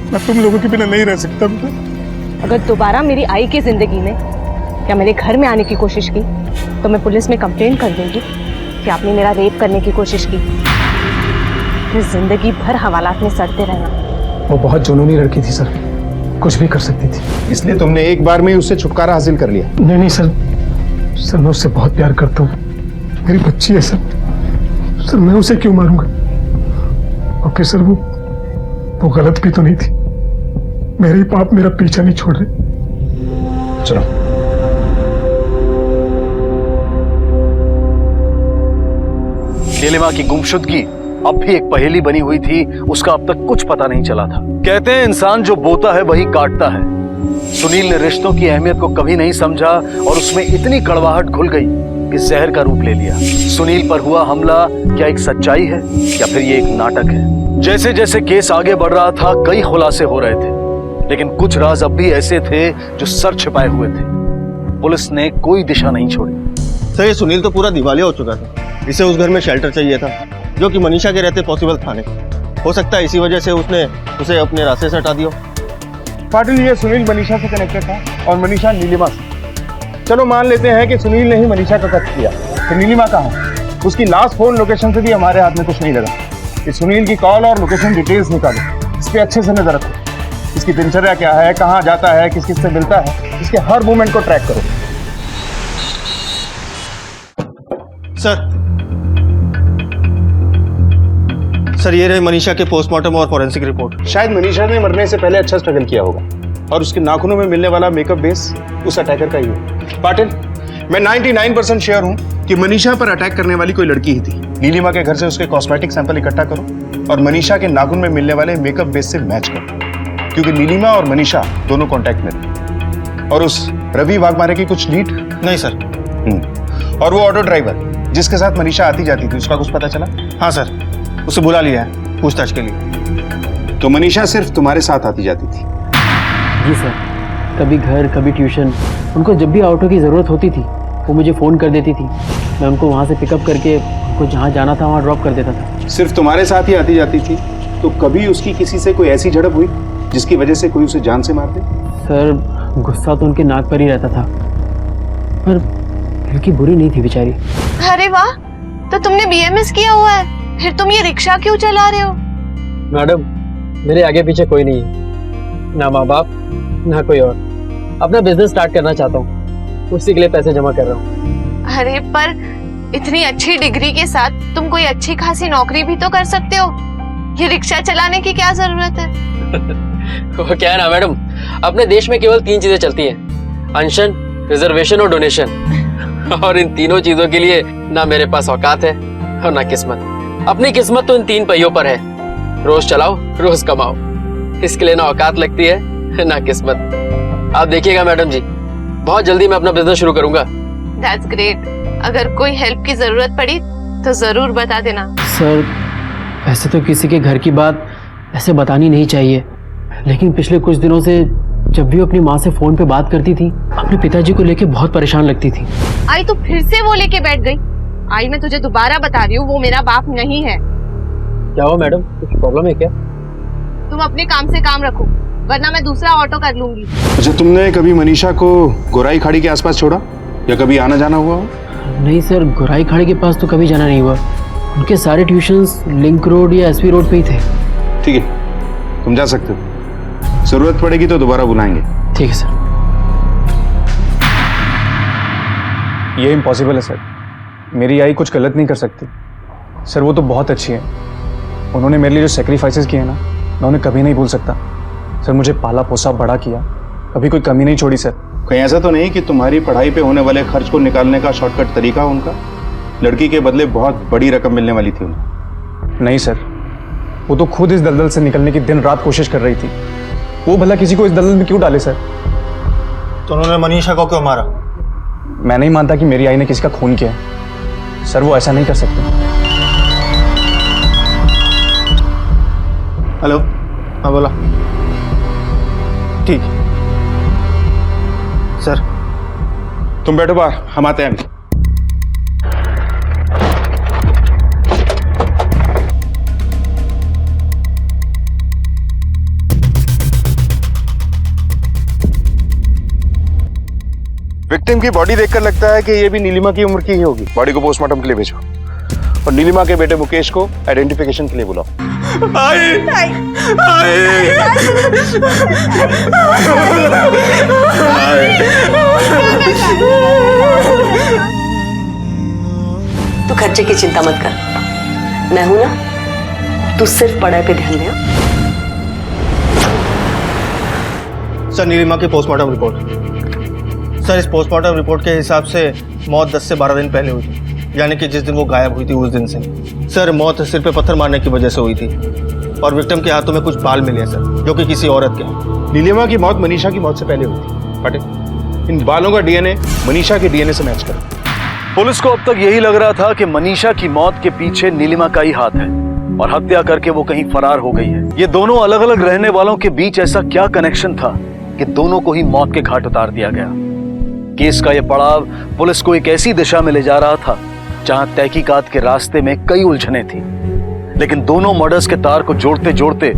मैं तुम लोगों के बिना नहीं रह सकता बेटा। अगर दोबारा मेरी आई की जिंदगी में या मेरे घर में आने की कोशिश की तो मैं पुलिस में कंप्लेंट कर दूंगी कि आपने मेरा रेप करने की कोशिश की। फिर जिंदगी भर हवालात में सड़ते रहना। वो बहुत जुनूनी लड़की थी सर, कुछ भी कर सकती थी। इसलिए तुमने एक बार में ही उससे छुटकारा हासिल कर लिया? नहीं सर मैं उससे बहुत प्यार करता हूँ, मेरी बच्ची है सर मैं उसे क्यों मारूंगा? और फिर सर वो गलत भी तो नहीं थी। मेरे ही पाप मेरा पीछा नहीं छोड़ रहे। चलो नीलिमा की गुमशुदगी अब भी एक पहेली बनी हुई थी, उसका अब तक कुछ पता नहीं चला था। कहते हैं इंसान जो बोता है वही काटता है। सुनील ने रिश्तों की अहमियत को कभी नहीं समझा और उसमें इतनी कड़वाहट घुल गई कि जहर का रूप ले लिया। सुनील पर हुआ हमला क्या एक सच्चाई है या फिर ये एक नाटक है? जैसे जैसे केस आगे बढ़ रहा था कई खुलासे हो रहे थे, लेकिन कुछ राज अब भी ऐसे थे जो सर छिपाए हुए थे। पुलिस ने कोई दिशा नहीं छोड़ी। सर ये सुनील तो पूरा दिवालिया हो चुका था। इसे उस घर में शेल्टर चाहिए था जो कि मनीषा के रहते पॉसिबल था नहीं। हो सकता है इसी वजह से उसने उसे अपने रास्ते से हटा दिया। पाटिल ये सुनील मनीषा से कनेक्टेड था और मनीषा नीलिमा से। चलो मान लेते हैं कि सुनील ने ही मनीषा का कत्ल किया, तो नीलिमा कहाँ है? उसकी लास्ट फोन लोकेशन से भी हमारे हाथ में कुछ नहीं लगा। इस सुनील की कॉल और लोकेशन डिटेल्स निकालो, इस पे अच्छे से नजर रखो। इसकी दिनचर्या क्या है, कहाँ जाता है, किस किस से मिलता है, इसके हर मूवमेंट को ट्रैक करो। सर ये रहे मनीषा के पोस्टमार्टम और फॉरेंसिक रिपोर्ट। शायद मनीषा ने मरने से पहले अच्छा स्ट्रगल किया होगा और उसके नाखूनों में मिलने वाला मेकअप बेस उस अटैकर का ही है। पाटिल, मैं 99% श्योर हूं कि मनीषा पर अटैक करने वाली कोई लड़की ही थी। नीलिमा के घर से उसके कॉस्मेटिक सैंपल इकट्ठा करो और मनीषा के नाखून में मिलने वाले मेकअप बेस से मैच करो, क्योंकि नीलिमा और मनीषा दोनों कॉन्टैक्ट में थे। और उस रवि वाघमारे की कुछ लीड? नहीं सर। और वो ऑटो ड्राइवर जिसके साथ मनीषा आती जाती थी, उसका कुछ पता चला? हाँ सर, उसे बुला लिया है पूछताछ के लिए। तो मनीषा सिर्फ तुम्हारे साथ आती जाती थी? जी सर, कभी घर कभी ट्यूशन। उनको जब भी ऑटो की ज़रूरत होती थी वो मुझे फ़ोन कर देती थी, मैं उनको वहाँ से पिकअप करके उनको जहाँ जाना था वहाँ ड्रॉप कर देता था। सिर्फ तुम्हारे साथ ही आती जाती थी? तो कभी उसकी किसी से कोई ऐसी झड़प हुई जिसकी वजह से कोई उसे जान से मार दे? सर गुस्सा तो उनके नाक पर ही रहता था, पर दिल की बुरी नहीं थी बेचारी। अरे वाह, तो तुमने BMS किया हुआ है, फिर तुम ये रिक्शा क्यों चला रहे हो? मैडम, मेरे आगे पीछे कोई नहीं है, ना माँ बाप ना कोई और। अपना बिजनेस स्टार्ट करना चाहता हूँ, उसी के लिए पैसे जमा कर रहा हूँ। अरे पर इतनी अच्छी डिग्री के साथ तुम कोई अच्छी खासी नौकरी भी तो कर सकते हो, ये रिक्शा चलाने की क्या जरूरत है? वो क्या है ना मैडम, अपने देश में केवल 3 चीजें चलती हैं, अनशन, रिजर्वेशन और डोनेशन। और इन तीनों चीजों के लिए ना मेरे पास औकात है और ना किस्मत। अपनी किस्मत तो इन 3 पहियों पर है, रोज चलाओ रोज कमाओ। इसके लिए ना औकात लगती है ना किस्मत। आप देखिएगा मैडम जी, बहुत जल्दी मैं अपना बिजनेस शुरू करूंगा। That's great. अगर कोई हेल्प की जरूरत पड़ी तो जरूर बता देना। सर वैसे तो किसी के घर की बात ऐसे बतानी नहीं चाहिए, लेकिन पिछले कुछ दिनों से जब भी अपनी माँ से फोन पे बात करती थी, अपने पिताजी को लेके बहुत परेशान लगती थी। आई तो फिर से वो लेके बैठ गई। आई मैं तुझे दोबारा बता रही हूँ, वो मेरा बाप नहीं है। क्या हुआ मैडम, कुछ प्रॉब्लम है क्या? तुम अपने काम से काम रखो, वरना मैं दूसरा ऑटो कर लूंगी। अच्छा, तुमने कभी मनीषा को गोराई खाड़ी के आसपास छोड़ा या कभी आना जाना हुआ? नहीं सर, गोराई खाड़ी के पास तो कभी जाना नहीं हुआ। उनके सारे ट्यूशंस लिंक रोड या SV रोड पे ही थे। ठीक है, तुम जा सकते हो, जरूरत पड़ेगी तो दोबारा बुलाएंगे। ठीक है सर। ये इम्पॉसिबल है सर, मेरी आई कुछ गलत नहीं कर सकती। सर वो तो बहुत अच्छी है, उन्होंने मेरे लिए जो सेक्रीफाइसेस किए ना, मैं उन्हें कभी नहीं भूल सकता। सर मुझे पाला पोसा बड़ा किया, कभी कोई कमी नहीं छोड़ी। सर कहीं ऐसा तो नहीं कि तुम्हारी पढ़ाई पे होने वाले खर्च को निकालने का शॉर्टकट तरीका उनका? लड़की के बदले बहुत बड़ी रकम मिलने वाली थी उन्हें। नहीं सर, वो तो खुद इस दलदल से निकलने की दिन रात कोशिश कर रही थी। वो भला किसी को इस दलदल में क्यों डाले सर? तो उन्होंने मनीषा को क्यों मारा? मैं नहीं मानता कि मेरी आई ने किसी का खून किया है। सर वो ऐसा नहीं कर सकते। हेलो, हाँ बोला। ठीक सर, तुम बैठो बाहर, हम आते हैं। विक्टिम की बॉडी देखकर लगता है कि ये भी नीलिमा की उम्र की ही होगी। बॉडी को पोस्टमार्टम के लिए भेजो और नीलिमा के बेटे मुकेश को आइडेंटिफिकेशन के लिए बुलाओ। तू खर्चे की चिंता मत कर, मैं हूं ना, तू सिर्फ पढ़ाई पे ध्यान दे। सर नीलिमा की पोस्टमार्टम रिपोर्ट। सर इस पोस्टमार्टम रिपोर्ट के हिसाब से मौत 10 से 12 दिन पहले हुई थी, यानी कि जिस दिन वो गायब हुई थी उस दिन से। सर मौत सिर पे पत्थर मारने की वजह से हुई थी और विक्टिम के हाथों में कुछ बाल मिले हैं सर, जो कि किसी औरत के हैं। नीलिमा की मौत मनीषा की मौत से पहले हुई थी। पाटिल, इन बालों का DNA मनीषा के DNA से मैच करो। पुलिस को अब तक यही लग रहा था कि मनीषा की मौत के पीछे नीलिमा का ही हाथ है और हत्या करके वो कहीं फरार हो गई है। ये दोनों अलग अलग रहने वालों के बीच ऐसा क्या कनेक्शन था कि दोनों को ही मौत के घाट उतार दिया गया? केस का यह पड़ाव पुलिस को एक ऐसी दिशा में ले जा रहा था जहां तहकीकात के रास्ते में कई उलझनें थी, लेकिन दोनों मर्डर्स के तार को जोड़ते जोड़ते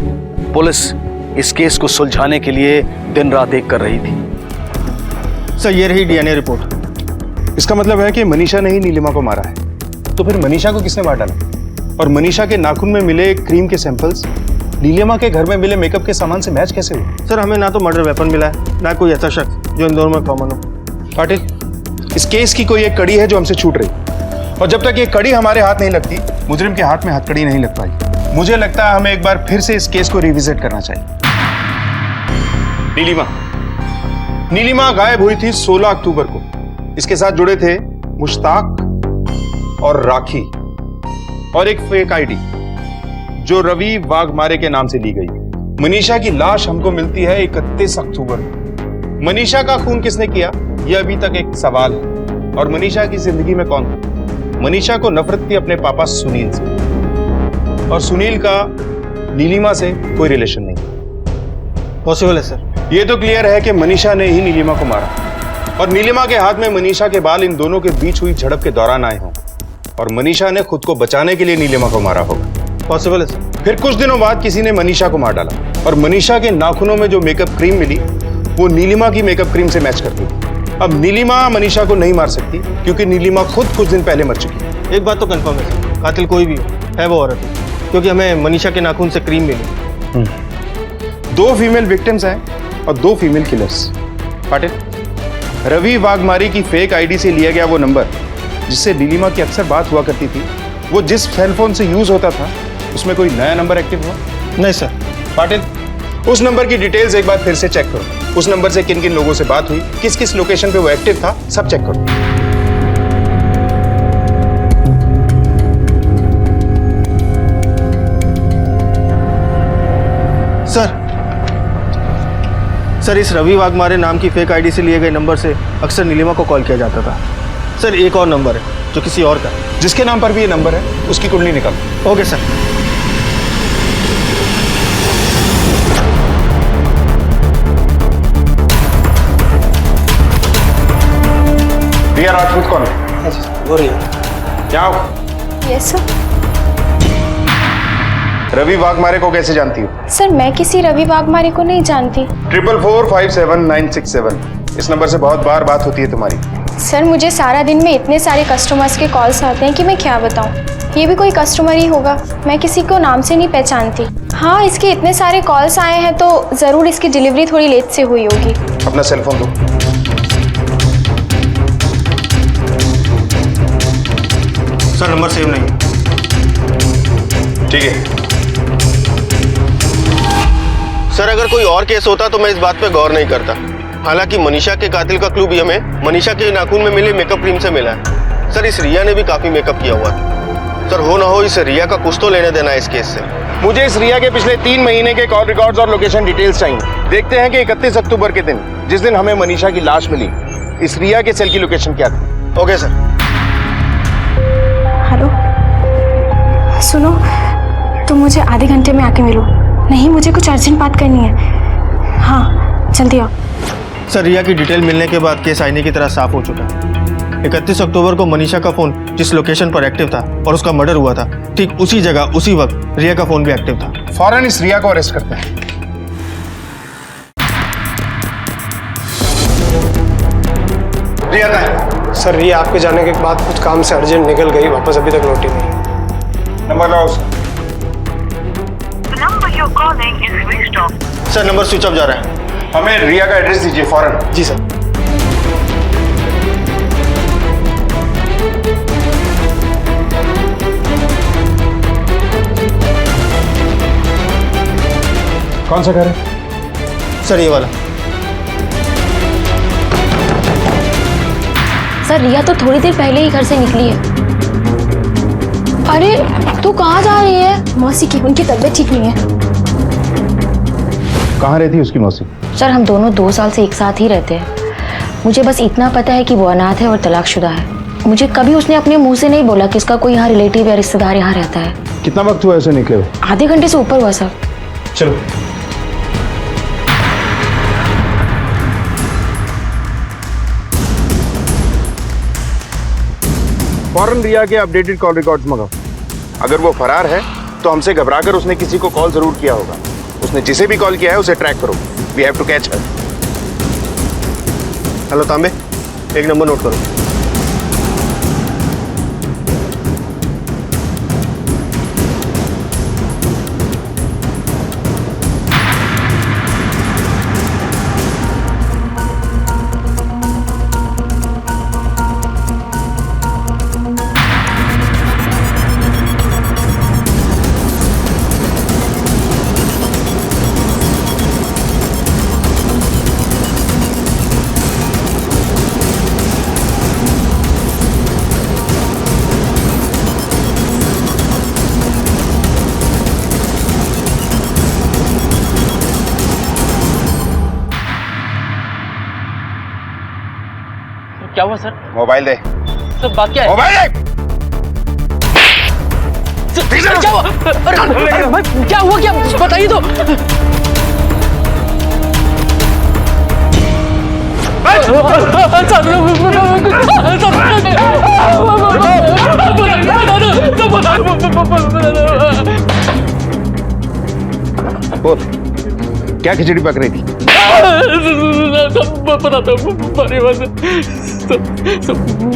पुलिस इस केस को सुलझाने के लिए दिन रात एक कर रही थी। सर ये रही DNA रिपोर्ट। इसका मतलब है कि मनीषा ने ही नीलिमा को मारा है। तो फिर मनीषा को किसने मार डाला? और मनीषा के नाखून में मिले क्रीम के सैंपल्स नीलिमा के घर में मिले मेकअप के सामान से मैच कैसे हुए? सर हमें ना तो मर्डर वेपन मिला है, ना कोई ऐसा शख्स जो इन दोनों में कॉमन हो। पाटिल, इस केस की कोई एक कड़ी है जो हमसे छूट रही, और जब तक ये कड़ी हमारे हाथ नहीं लगती, मुजरिम के हाथ में हथकड़ी नहीं लग पाई। मुझे लगता है हमें एक बार फिर से इस केस को रिविजिट करना चाहिए। नीलिमा गायब हुई थी 16 अक्टूबर को। इसके साथ जुड़े थे मुश्ताक और राखी और एक फेक आईडी जो रवि वाघमारे के नाम से ली गई। मनीषा की लाश हमको मिलती है 31 अक्टूबर को। मनीषा का खून किसने किया, यह अभी तक एक सवाल है। और मनीषा की जिंदगी में कौन था? मनीषा को नफरत थी अपने पापा सुनील से, और सुनील का नीलिमा से कोई रिलेशन नहीं। पॉसिबल है सर। यह तो क्लियर है कि मनीषा ने ही नीलिमा को मारा, और नीलिमा के हाथ में मनीषा के बाल इन दोनों के बीच हुई झड़प के दौरान आए हों, और मनीषा ने खुद को बचाने के लिए नीलिमा को मारा होगा। पॉसिबल है सर। फिर कुछ दिनों बाद किसी ने मनीषा को मार डाला, और मनीषा के नाखूनों में जो मेकअप क्रीम मिली वो नीलिमा की मेकअप क्रीम से मैच करती थी। अब नीलिमा मनीषा को नहीं मार सकती क्योंकि नीलिमा खुद कुछ दिन पहले मर चुकी है। एक बात तो कंफर्म है सर, कातिल कोई भी है वो औरत, क्योंकि हमें मनीषा के नाखून से क्रीम मिली। 2 फीमेल विक्टिम्स हैं और 2 फीमेल किलर्स। पाटिल, रवि वाघमारी की फेक आईडी से लिया गया वो नंबर जिससे नीलिमा की अक्सर बात हुआ करती थी, वो जिस सेल फोन से यूज होता था उसमें कोई नया नंबर एक्टिव हुआ? नहीं सर। पाटिल, उस नंबर की डिटेल्स एक बार फिर से चेक करो। उस नंबर से किन किन लोगों से बात हुई, किस किस लोकेशन पे वो एक्टिव था, सब चेक करो। सर इस रवि वाघमारे नाम की फेक आईडी से लिए गए नंबर से अक्सर नीलिमा को कॉल किया जाता था। सर एक और नंबर है जो किसी और का, जिसके नाम पर भी ये नंबर है उसकी कुंडली निकालो। Okay sir. रिया राजपूत कौन है? वो रिया। क्या हो? Yes sir. रवि वाघमारे को कैसे जानती हो? सर मैं किसी रवि वाघमारे को नहीं जानती। 44457 इस नंबर से बहुत बार बात होती है तुम्हारी। सर मुझे सारा दिन में इतने सारे कस्टमर्स के कॉल्स आते हैं कि मैं क्या बताऊं। ये भी कोई कस्टमर ही होगा, मैं किसी को नाम से नहीं पहचानती। हाँ इसके इतने सारे कॉल्स आए हैं तो ज़रूर इसकी डिलीवरी थोड़ी लेट से हुई होगी। अपना सेल फोन दो। सर नंबर सेव नहीं। ठीक है सर, अगर कोई और केस होता तो मैं इस बात पे गौर नहीं करता। हालांकि मनीषा के कातिल का क्लू भी हमें मनीषा के नाखून में मिले मेकअप क्रीम से मिला है। सर इस रिया ने भी काफी मेकअप किया हुआ था। सर हो ना हो इस रिया का कुछ तो लेने देना है इस केस से। मुझे इस रिया के पिछले 3 महीने के कॉल रिकॉर्ड्स और लोकेशन डिटेल्स चाहिए। देखते हैं कि 31 अक्टूबर के दिन, जिस दिन हमें मनीषा की लाश मिली, इस रिया के सेल की लोकेशन क्या थी। Okay sir. हेलो सुनो, तुम मुझे आधे घंटे में आके मिलो। नहीं मुझे कुछ अर्जेंट बात करनी है। हाँ जल्दी आओ। सर रिया की डिटेल मिलने के बाद केस आईने की तरह साफ हो चुका है। 31 अक्टूबर को मनीषा का फोन जिस लोकेशन पर एक्टिव था और उसका मर्डर हुआ था, ठीक उसी जगह उसी वक्त रिया का फोन भी एक्टिव था। फौरन इस रिया को अरेस्ट करते हैं। रिया कहाँ है? सर रिया आपके जाने के बाद कुछ काम से अर्जेंट निकल गई, वापस अभी तक लौटी नहीं। नंबर लाओ उसका। सर नंबर स्विच ऑफ जा रहा है। हमें रिया का एड्रेस दीजिए फौरन। जी सर। कौन सा घर है? सर ये वाला। सर रिया तो थोड़ी देर पहले ही घर से निकली है। अरे तू कहाँ जा रही है? मौसी की, उनकी तबीयत ठीक नहीं है। कहाँ रहती है उसकी मौसी? सर हम दोनों 2 साल से एक साथ ही रहते हैं। मुझे बस इतना पता है कि वो अनाथ है और तलाकशुदा है। मुझे कभी उसने अपने मुंह से नहीं बोला कि इसका कोई यहाँ रिलेटिव या रिश्तेदार यहाँ रहता है। कितना वक्त हुआ ऐसे निकले हुए? आधे घंटे से ऊपर हुआ सर। चलो। फौरन रिया के अपडेटेड कॉल रिकॉर्ड्स मंगाओ। अगर वो फरार है तो हमसे घबराकर उसने किसी को कॉल जरूर किया होगा। उसने जिसे भी कॉल किया है उसे ट्रैक करो। We have to catch her. Hello Tambe, एक नंबर नोट करो। क्या हुआ सर? मोबाइल दे। सर बात क्या है? मोबाइल दे। क्या हुआ? अरे भाई क्या हुआ, क्या बताइए तो। बोल, क्या खिचड़ी पक रही थी?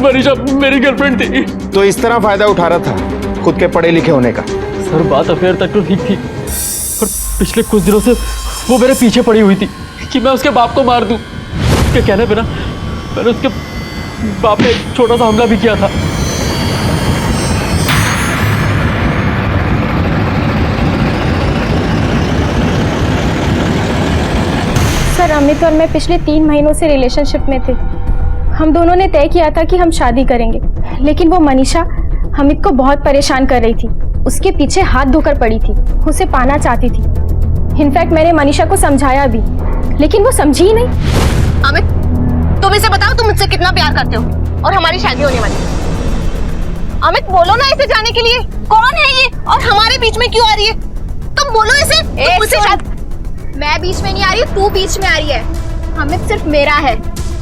मनीषा मेरी गर्लफ्रेंड थी। तो इस तरह फायदा उठा रहा था खुद के पढ़े लिखे होने का? सर बात अफेयर तक तो ठीक थी, पर पिछले कुछ दिनों से वो मेरे पीछे पड़ी हुई थी कि मैं उसके बाप को मार दूं। उसके कहने पे ना मैंने उसके बाप पे एक छोटा सा हमला भी किया था। सर अमित और मैं पिछले 3 महीनों से रिलेशनशिप में थे। हम दोनों ने तय किया था कि हम शादी करेंगे, लेकिन वो मनीषा अमित को बहुत परेशान कर रही थी। उसके पीछे हाथ धोकर पड़ी थी, उसे पाना चाहती थी। इनफैक्ट मैंने मनीषा को समझाया भी, लेकिन वो समझी ही नहीं। अमित तुम इसे बताओ तुम मुझसे कितना प्यार करते हो और हमारी शादी होने वाली है। अमित बोलो ना इसे जाने के लिए, कौन है ये और हमारे बीच में क्यों आ रही है? तुम बोलो इसे। मैं बीच में नहीं आ रही, तू बीच में आ रही है। अमित सिर्फ मेरा है।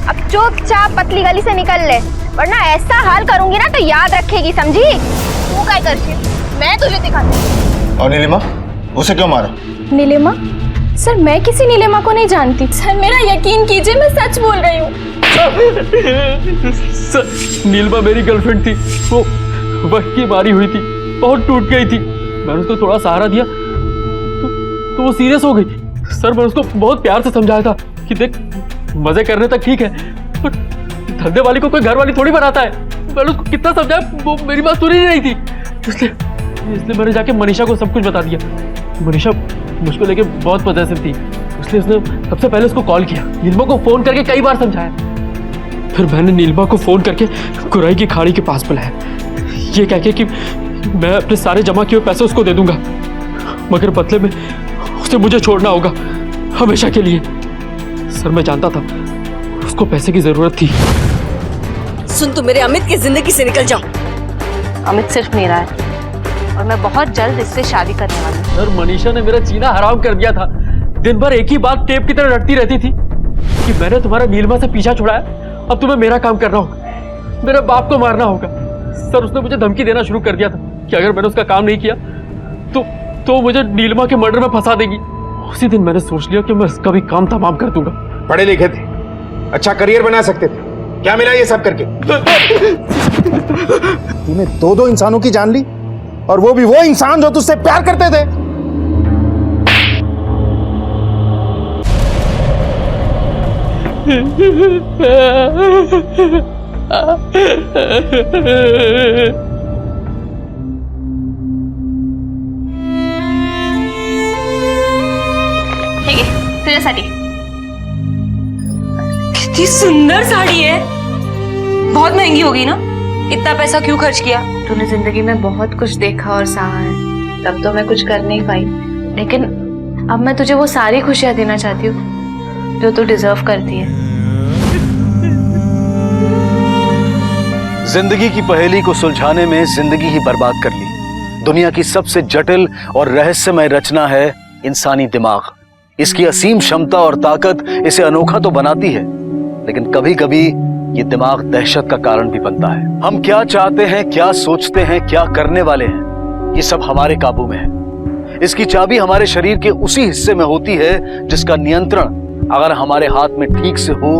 अब चुपचाप पतली गली से निकल ले, वरना ऐसा हाल करूंगी ना तो याद रखेगी, समझी? तू क्या करती है मैं तुझे दिखाती। और नीलिमा, उसे क्यों मारा? नीलिमा? सर मैं किसी नीलिमा को नहीं जानती। सर मेरा यकीन कीजिए, मैं सच बोल रही हूँ। सर नीलिमा मेरी गर्लफ्रेंड थी, वो वक्त की मारी हुई थी, बहुत टूट गई थी। मैंने उसको थोड़ा सहारा दिया तो वो सीरियस हो गई। सर मैं उसको बहुत प्यार से समझाया था कि देख मजे करने तक ठीक है, पर धंधे वाली को कोई घर वाली थोड़ी बनाता है। मैंने उसको कितना समझाया, वो मेरी बात सुन ही नहीं थी। इसलिए मैंने जाके मनीषा को सब कुछ बता दिया। मनीषा मुझको लेके बहुत पॉजिटिव थी, इसलिए उसने सबसे पहले उसको कॉल किया, नीलिमा को फोन करके कई बार समझाया। फिर मैंने नीलिमा को फोन करके कुराई की खाड़ी के पास बुलाया, ये कह के कि मैं अपने सारे जमा किए हुए पैसे उसको दे दूंगा, मगर बदले में उसे मुझे छोड़ना होगा हमेशा के लिए। सर मैं जानता था उसको पैसे की जरूरत थी। सुन, तू मेरे अमित की जिंदगी से निकल जाओ। अमित सिर्फ मेरा है और मैं बहुत जल्द इससे शादी करने वाली हूँ। सर मनीषा ने मेरा जीना हराम कर दिया था। दिन भर एक ही बात टेप की तरह रटती रहती थी कि मैंने तुम्हारा नीलिमा से पीछा छुड़ाया, अब तुम्हें मेरा काम करना होगा, मेरे बाप को मारना होगा। सर उसने मुझे धमकी देना शुरू कर दिया था कि अगर मैंने उसका काम नहीं किया तो मुझे नीलिमा के मर्डर में फंसा देगी। उसी दिन मैंने सोच लिया कि मैं इसका भी काम तमाम कर दूंगा। पढ़े लिखे थे, अच्छा करियर बना सकते थे, क्या मिला ये सब करके? तूने 2 इंसानों की जान ली, और वो भी वो इंसान जो तुझसे प्यार करते थे। तुझ्यासाठी कितनी सुंदर साड़ी है, बहुत महंगी होगी ना? इतना पैसा क्यों खर्च किया? तूने जिंदगी में बहुत कुछ देखा और सहा है, तब तो मैं कुछ कर नहीं पाई, लेकिन अब मैं तुझे वो सारी खुशियां देना चाहती हूँ जो तू डिजर्व करती है। जिंदगी की पहेली को सुलझाने में जिंदगी ही बर्बाद कर ली। दुनिया की सबसे जटिल और रहस्यमय रचना है इंसानी दिमाग। इसकी असीम क्षमता और ताकत इसे अनोखा तो बनाती है, लेकिन कभी कभी ये दिमाग दहशत का कारण भी बनता है। हम क्या चाहते हैं, क्या सोचते हैं, क्या करने वाले हैं, ये सब हमारे काबू में है। इसकी चाबी हमारे शरीर के उसी हिस्से में होती है जिसका नियंत्रण अगर हमारे हाथ में ठीक से हो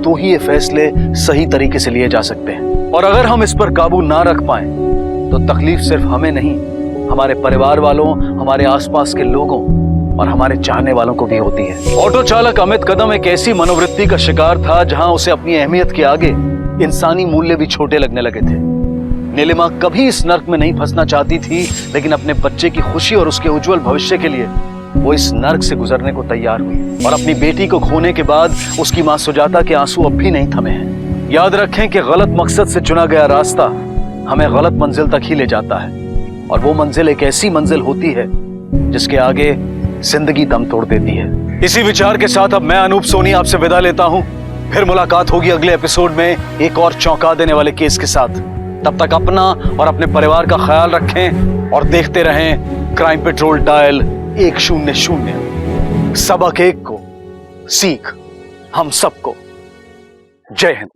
तो ही ये फैसले सही तरीके से लिए जा सकते हैं। और अगर हम इस पर काबू ना रख पाए तो तकलीफ सिर्फ हमें नहीं, हमारे परिवार वालों, हमारे आसपास के लोगों और हमारे चाहने वालों को भी होती है। ऑटो चालक अमित कदम एक ऐसी मनोवृत्ति का शिकार था जहां उसे अपनी अहमियत के आगे इंसानी मूल्य भी छोटे लगने लगे थे। नीलिमा कभी इस नर्क में नहीं फंसना चाहती थी, लेकिन अपने बच्चे की खुशी और उसके उज्जवल भविष्य के लिए वो इस नर्क से गुजरने को तैयार हुई। और अपनी बेटी को खोने के बाद उसकी मां सुजाता के आंसू अब भी नहीं थमे हैं। याद रखें कि गलत मकसद से चुना गया रास्ता हमें गलत मंजिल तक ही ले जाता है, और वो मंजिल एक ऐसी मंजिल होती है जिसके आगे जिंदगी दम तोड़ देती है। इसी विचार के साथ अब मैं अनूप सोनी आपसे विदा लेता हूं। फिर मुलाकात होगी अगले एपिसोड में एक और चौंका देने वाले केस के साथ। तब तक अपना और अपने परिवार का ख्याल रखें और देखते रहें क्राइम पेट्रोल डायल 100। सबक एक को, सीख हम सबको। जय हिंद।